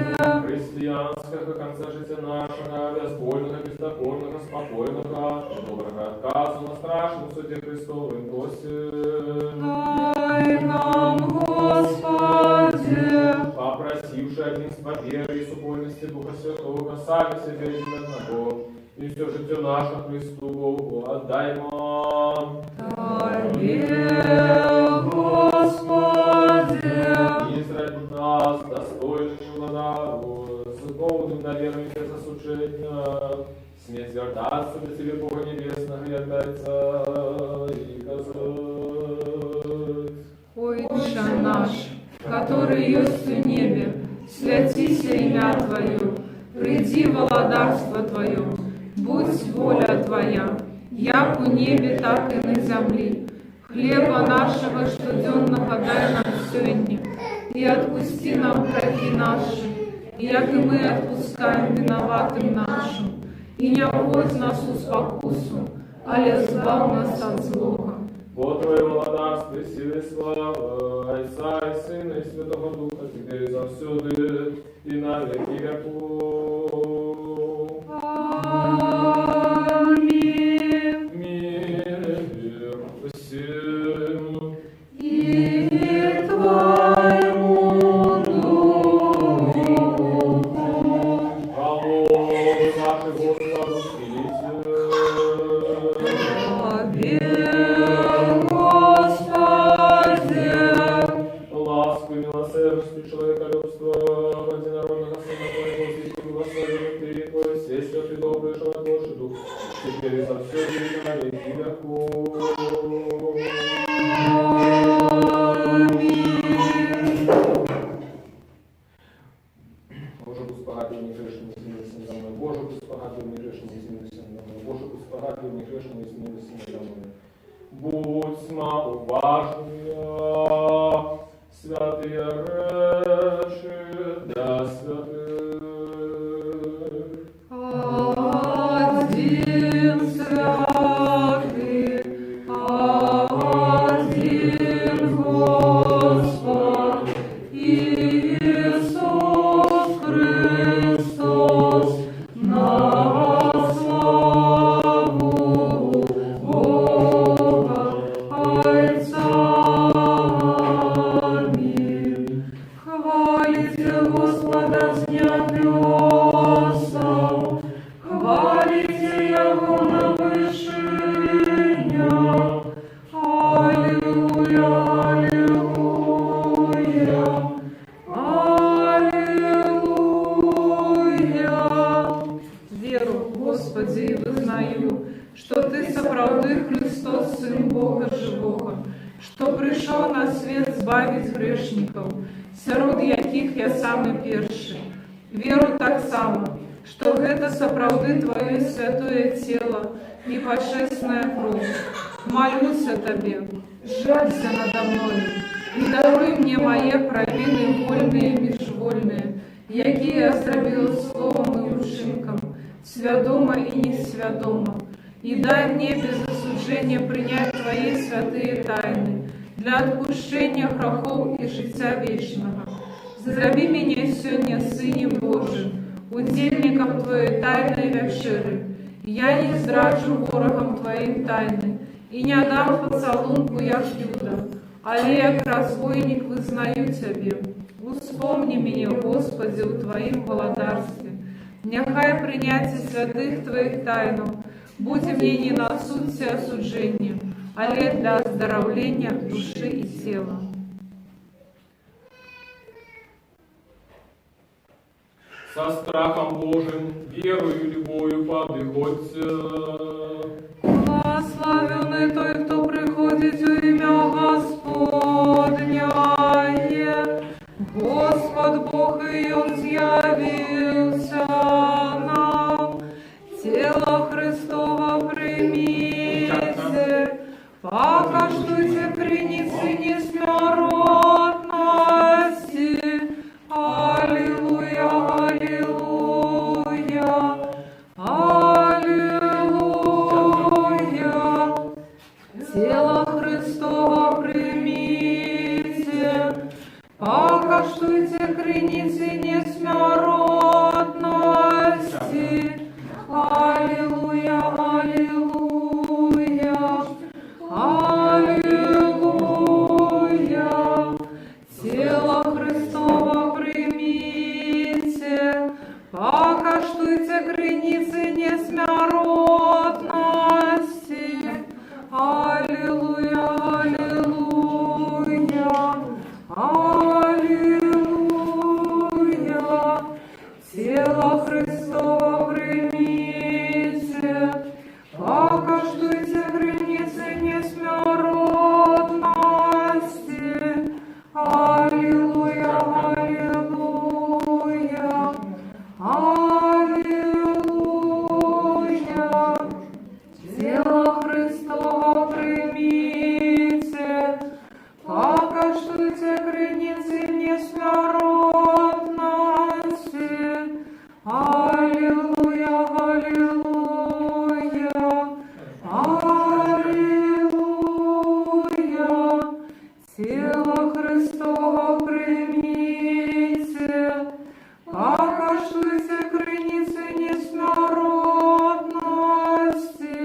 Христианского конца життя нашего, безбольного, бездокорного, спокойного, доброго отказу на страшном суде Христовым просим. Дай нам, Господи. Попросивши одинства веры и супольности Духа Святого, сами себе один одного, и все житие наше Христу Богу отдаймо. Дай, Господи. Израиль нас, достойный владару, с полным доверием сердца сучения, смеет звертаться до Тебе, Бога Небесного, и отдаться и казать. Отче наш, который есть в небе, святися имя Твое, приди владарство Твое, будь воля Твоя, як у небе, так и на земле. Хлеба нашего штоденного дай нам сегодня, и отпусти нам грехи наши, як и мы отпускаем виноватым нашим, и не вводь нас в спокусу, але избав нас от злого. Бо Твое владарство, силы, слава, Отца и Сына и Святого Духа, теперь и завсюди, и на веки веков. Аминь. Мир всем. И Твоему Духу. Алло, наши Господу спилите. Господи, Ласку и милосердие человеколюбства, одинородного Сына Твоего, Святого Благословенный Ты, Твой, все святый добрый, животворший Дух, теперь и за все время на веки веков. Аминь. Боже, будь спогадлив, грешному, и смилуйся надо мною. Боже, будь спогадлив, грешному, и смилуйся надо мною. Боже, будь спогадлив, грешному, и смилуйся надо мною. Будьмо уважні, святые речи для святых. Один святый, один Господь, Иисус Христос, на славу Бога Отца. Аминь. Хвалите Господа с небесов, хвалите Его на вышинях. Аллилуйя, аллилуйя, аллилуйя. Веру, Господи, и вызнаю, что Ты сапраўды Христос, Сын Бога Живого, что пришел на свет збавить грешников, сярод яких я самый перший. Веру так само, что гэта сапраўды Твое святое тело и почестная кровь, Молюсь о Тебе, жалься надо мною, и даруй мне мои провины вольные и межвольные, які я зробила словом и учинком, свядомо и несвядомо, и дай мне без осуждения принять Твои святые тайны для отпущения грехов и життя вечного. Зроби меня сегодня Сынем Божим, удельником Твоей тайной вечери. Я не зраджу ворогам Твоим тайны, и не дам поцелунку, як Юда, але як разбойник вызнаю Тебе. Успомни меня, Господи, у Твоим володарстве. Нехай принятие святых Твоих тайнов буде мне не на суд и осуждение, але для оздоровления души и тела. Со страхом Божиим, верою и любовью подыходьте. Благословенный той, кто приходит в имя Господне. Господь Бог и Он явился нам. Тело Христово примите, покажите приницы несмиротности. Аллилуйя, аллилуйя, аллилуйя. Тело Христово примите, покажите приницы несмиротности. Аллилуйя, аллилуйя, аллилуйя. Тело Христово примите, покажите границы несмиротности. Аллилуйя, аллилуйя, аллилуйя. Тело Христово примите, покажите границы несмиротности. Аллилуйя, аллилуйя, аллилуйя. Тело Христово примите, покажите границы несмиротности. Аллилуйя, аллилуйя, аллилуйя. Тело Христово примите, покажите границы несмиротности. Аллилуйя, аллилуйя, аллилуйя. Тело Христово примите, покажите границы несмиротности.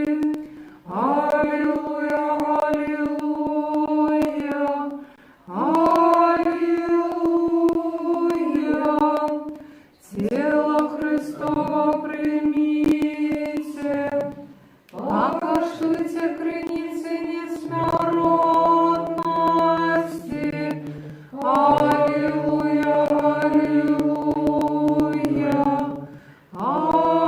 Аллилуйя, аллилуйя, аллилуйя. Тело Христово примите, покажите границы несмиротности. Аллилуйя, аллилуйя, аллилуйя.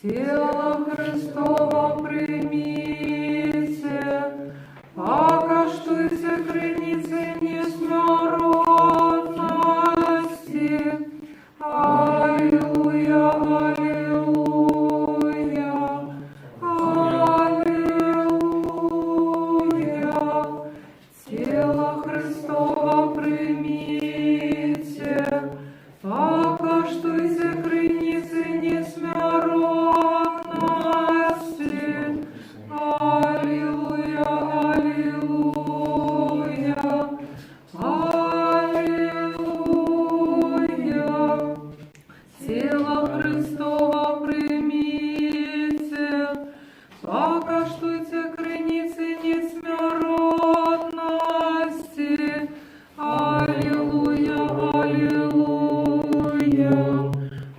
Тело Христово примите, покажите границы несмиротности. Аллилуйя, аллилуйя, аллилуйя. Тело Христово примите, покажите границы несмиротности. Аллилуйя, аллилуйя,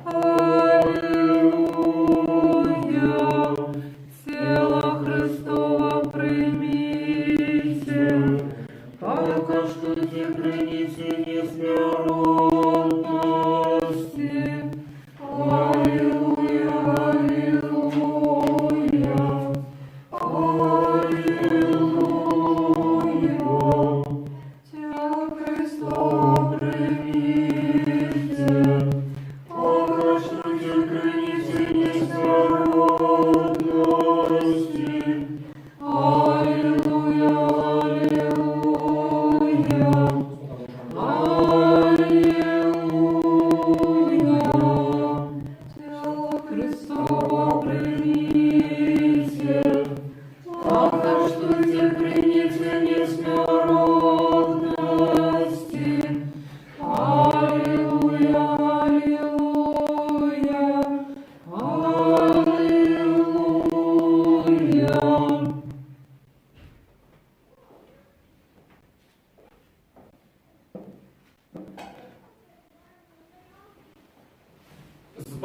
аллилуйя. Тело Христово примите, покажите границы несмиротности. Аллилуйя, аллилуйя, аллилуйя.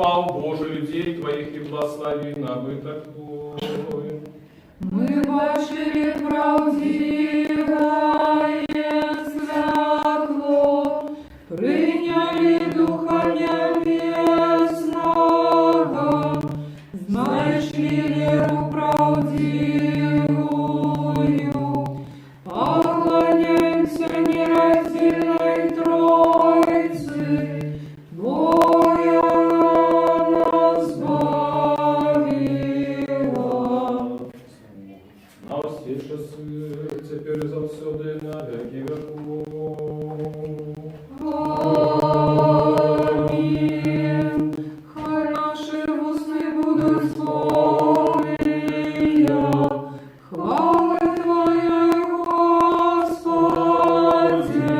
избав, Боже, людей Твоих и благослови набыток Твой. Мы бачили правдивое святло, приняли Духа Небесного, знаешь ли веру правдивую, поклоняемся нераздельной Троице, Твоя нас бавила. На все часы, теперь завсюди на веки веков. Аминь. Хай наши устны будут словия, хвалы Твоей, Господи,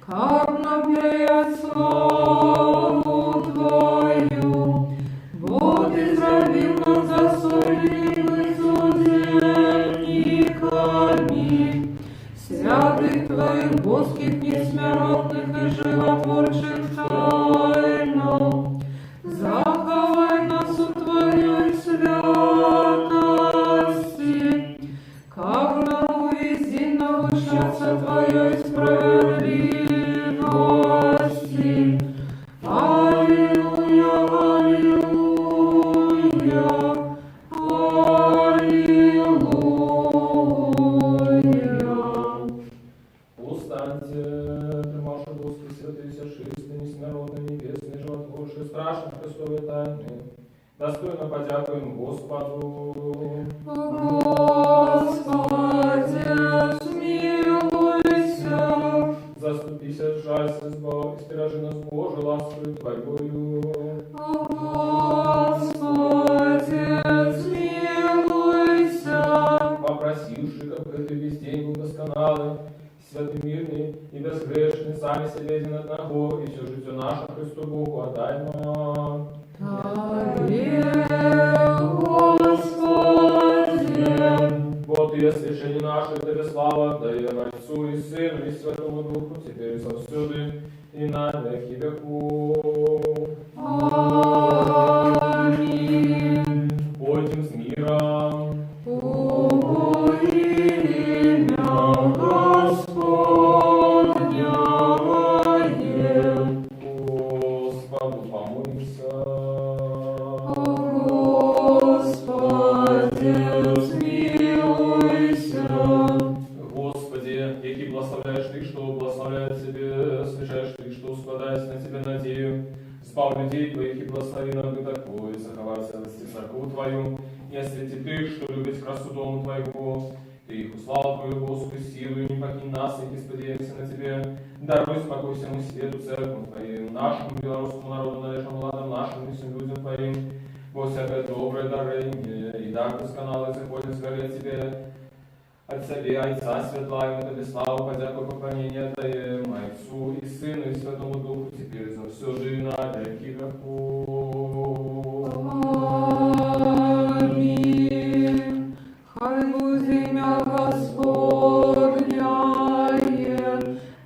как напеять славу Твою. Вот израиль нас засолили судебниками, святых Твоих боских, несмиротных и животворчих тайну. Заховай нас у Твоей святости, как нам увези научаться Твоей справедливости. Аллилуйя, аллилуйя, аллилуйя. Устаньте, Тримаши Господи, святые, всешистые, несмиротные, небесные, животворшие, страшные Христовые тайны. Достойно подякуем Господу. Господи, смилуйся. Заступися, жалься, избавь, стережи нас, Боже, ласкою Твоею. Господи, смилуйся. Попросивши, как это весь день был досконалый, святый, мирный и безгрешный, сами себе один одного, и все житие наше Христу Богу отдай нам. Господи. Вот и освящение наше, Тебе слава, даем Отцу и Сыну и Святому Духу, теперь и завсюди, и на веки веков. Аминь. Пойдем с миром. О, имя Господня воем. Господу помолимся. Господи, смилуйся. Господи, яки благословляешь Ты, что благословляет Тебе, смешаешь Ты, что складаясь на Тебе надею, спав людей Твоих и благослови набыток Твой, заховай целости церкву Твою, и освети Ты, что любит красу дому Твоего. Ты их услал Твою, Господи, силу, и не покинь нас, и исподеемся на Тебе. Даруй спокой всему свету, церкву Твоим, нашему белорусскому народу, належному ладам нашим и всем людям Твоим, во всякое доброе дарение, и дар досконалый заходит с горы Тебе, от Себе, Отца Светла, и Тебе славу, подяку, поклонение Даем, Отцу и Сыну и Святому Духу, теперь за все же на веки веков. Аминь. Хай будет имя Господняе,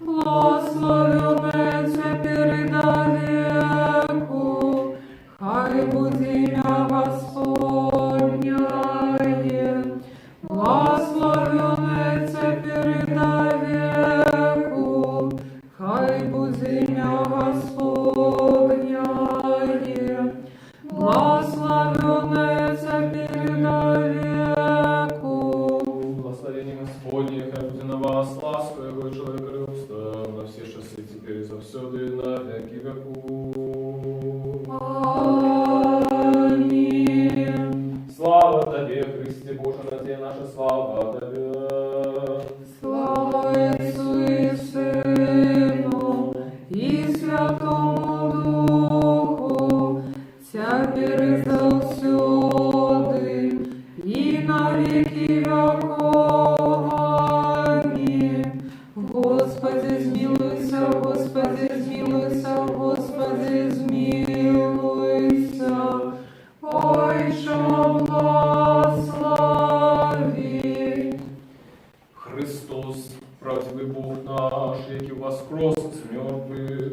благословенное теперь и до веку. Хай будет имя Господняе, благословенное теперь и до веку. Хай будет имя Господняе, благословенное теперь и до веку. Благословение Господне, хай будет на вас, ласку Его и человека любства, на все часы теперь и завсюди, на веки веков. Аминь. Слава Тебе, Христе Боже, надея наша слава Тебе. Слава Отцу и Сыну и Святому Духу, теперь и завсюди, и на веки веков. Аминь. Господи, змилуйся, Господи, змилуйся, Господи, змилуйся. Ойше, благослови. Христос, правдивый Бог наш, який воскрес из мертвых,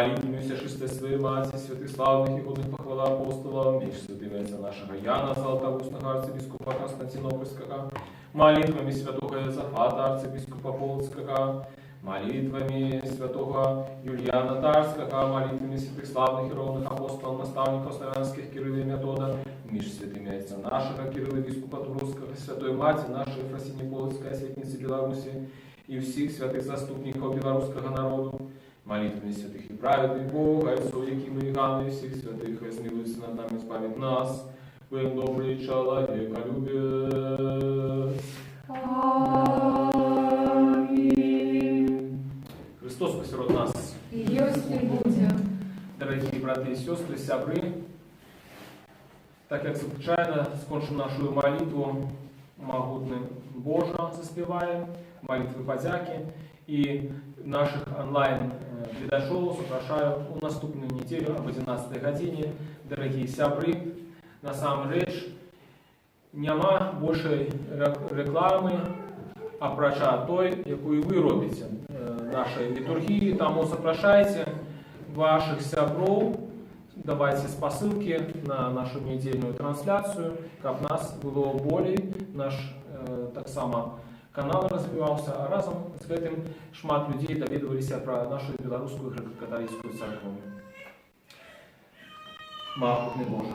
молитвами всешествия своей Мати, святых славных и годных похвала апостолов, меч святым отца нашего Яна, златоустного арцебископа Константинопольского, молитвами святого Иозафата, арцебископа Полоцкого, молитвами святого Юлиана Тарского, молитвами святых славных и ровных апостолов, наставников славянских Кирилла и Метода, меч святыми отца нашего Кирилла епископа Турского, святой Мати нашей Ефросинии Полоцкой, светницы Беларуси, и всех святых заступников белорусского народу, молитвами святых и праведных Бога, Отцу Якима и Ганны, и всех святых, возмилуйся над нами, спамять нас, будем добрый человека любец. Аминь. Христос посеред нас. И есть и будет. Дорогие братья и сестры, сябры, так як звичайно скончим нашу молитву могутным Божа заспеваем, молитвы подяки, и наших онлайн-глядачов запрошаю у наступную неделю об 11 годині. Дорогі сябри, насамрэч няма большей реклами, апрача той, якую вы робите нашей литургии. Тому запрошайте ваших сябров, давайте спасылки на нашу недельную трансляцию, как нас было болей, наш так само канал развивался, а разом з гэтым шмат людей даведваліся про нашу беларускую греко-католическую церковь. Могутный Боже.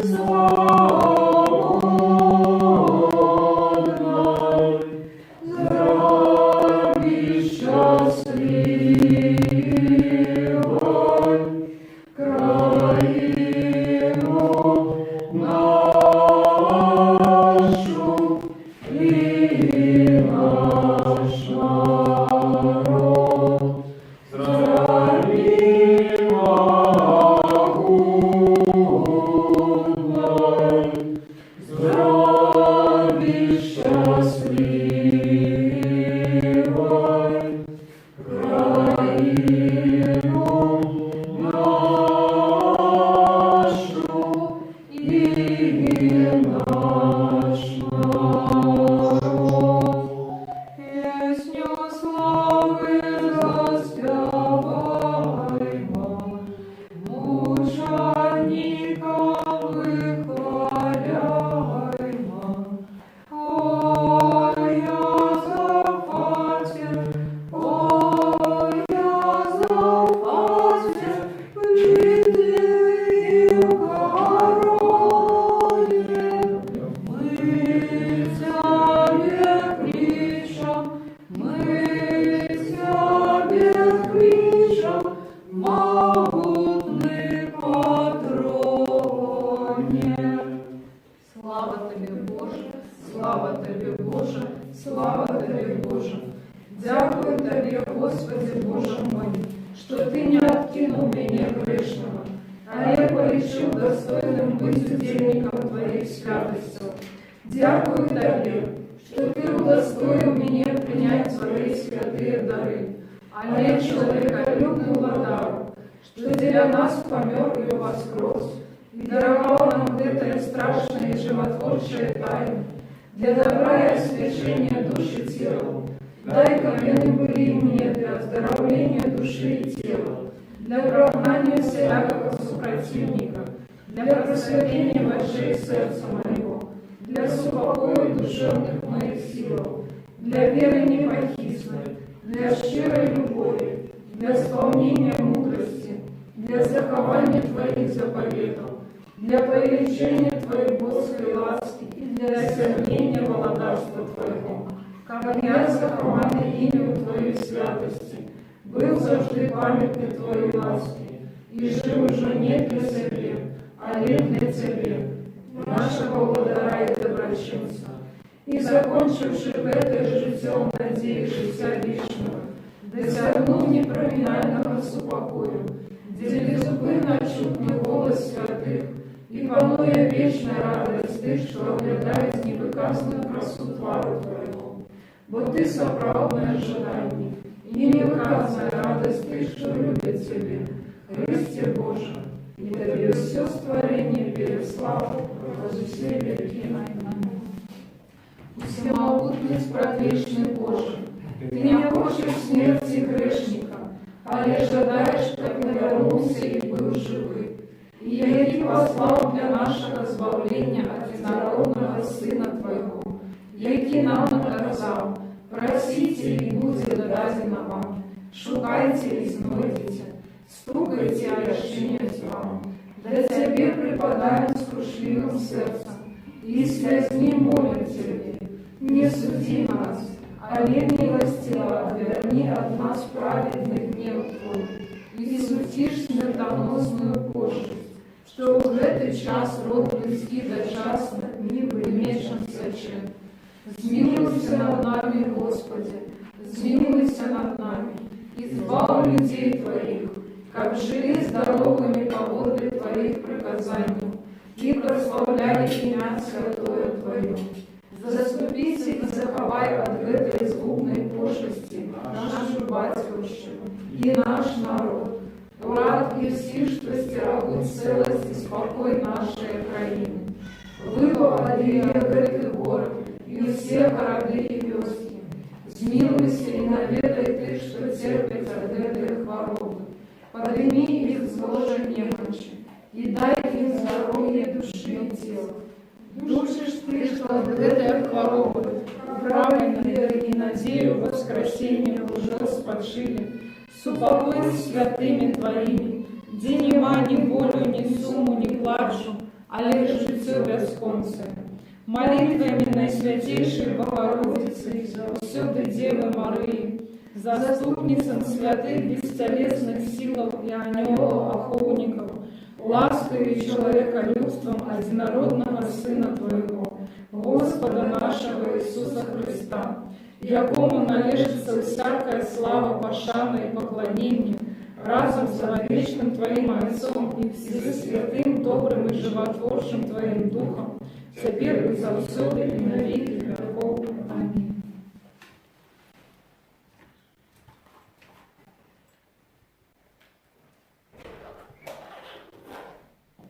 Слава Слава Тобі, Боже, слава Тобі, Боже, слава Тобі, Боже. Дякую Тобі, Господи, Боже мой, что Ты не откинул меня грешного, а я полечил достойным быть удельником Твоих святостей. Дякую Тобі, что Ты удостоил меня принять Твои святые дары, а не человеколюбную владару, что для нас помер и воскрес, и даровал нам это страшное и животворчее тайну, для добра и освящения души и тела. Дай камены были мне для оздоровления души и тела, для прогнания всякого супротивника, для просветления вождей сердца моего, для супокоя душевных моих сил, для веры непохисной, для щирой любови, для исполнения мудрости, для захования Твоих заповедов, для повеличения Твоей Божьей ласки и для осердения володарства Твоего, как я захованный имя Твоей святости, был завжди памятный Твоей ласки, и жил уже не для себе, а лишь для Тебе, нашего благодаря и доброчинца, и закончивши в этой житьем надеи життя вічного, досягнув непроминального супокою, где безупинно чутный голос святых, и пануя вечная радость Ты, что оглядает невыказную красу твару Твоего. Бо Ты соправдное ожидание, и невыказная радость Ты, что любит Тебе, Христе Боже, и Тебе все створение переславу, возле все веки. Всемогутный, предвечный Боже, Ты не хочешь смерти грешника, а лишь жадаешь, как вернулся и был живым. И яки послал для нашего избавления от единородного Сына Твоего, яки нам наказал: просите, и будет дадено вам, шукайте, и знойдете, стукайте, и расчинять вам. Да Тебе преподаем скрушливым сердцем, и слезни молим Тебе, не суди нас, а милостиво отверни от нас праведный гнев Твой, и смутишь смертоносную пошлость, что в этот час род близкий дочасно, не примешан сочет. Zmiłuj над нами, Господи, zmiłuj над нами, избавь людей Твоих, как жили здоровыми по воле Твоих приказаний, и прославляй имя святое Твое. Заступите и заховай от этой згубной пошлости нашу батьківщину и наш народ. Рад и всі, что стирают целость и спокой нашей краины. Выводи этих город и все города и вёски. Змилуйся и наведай Ты, что терпят от этой хворобы. Подними их с ложа немощи и дай им здоровье души и тела. Душишь Ты, что от этой хворобы правильно веры и надею воскресения уже спочили. Супокой святыми Твоими, где нема ни болю, ни суму, ни плачу, а лишь житё бесконцее. Молитвами Наисвятейшей Богородицы, всюду Девы Марии, заступницам святых бестелесных силов и ангелов-охотников, ласкою и человеколюбством одинородного Сына Твоего, Господа нашего Иисуса Христа, якому належится всякая слава, пошана и поклонение, разом с вечным Твоим Отцом и всесвятым, добрым и животворчим Твоим Духом, теперь и завсёды и на веки.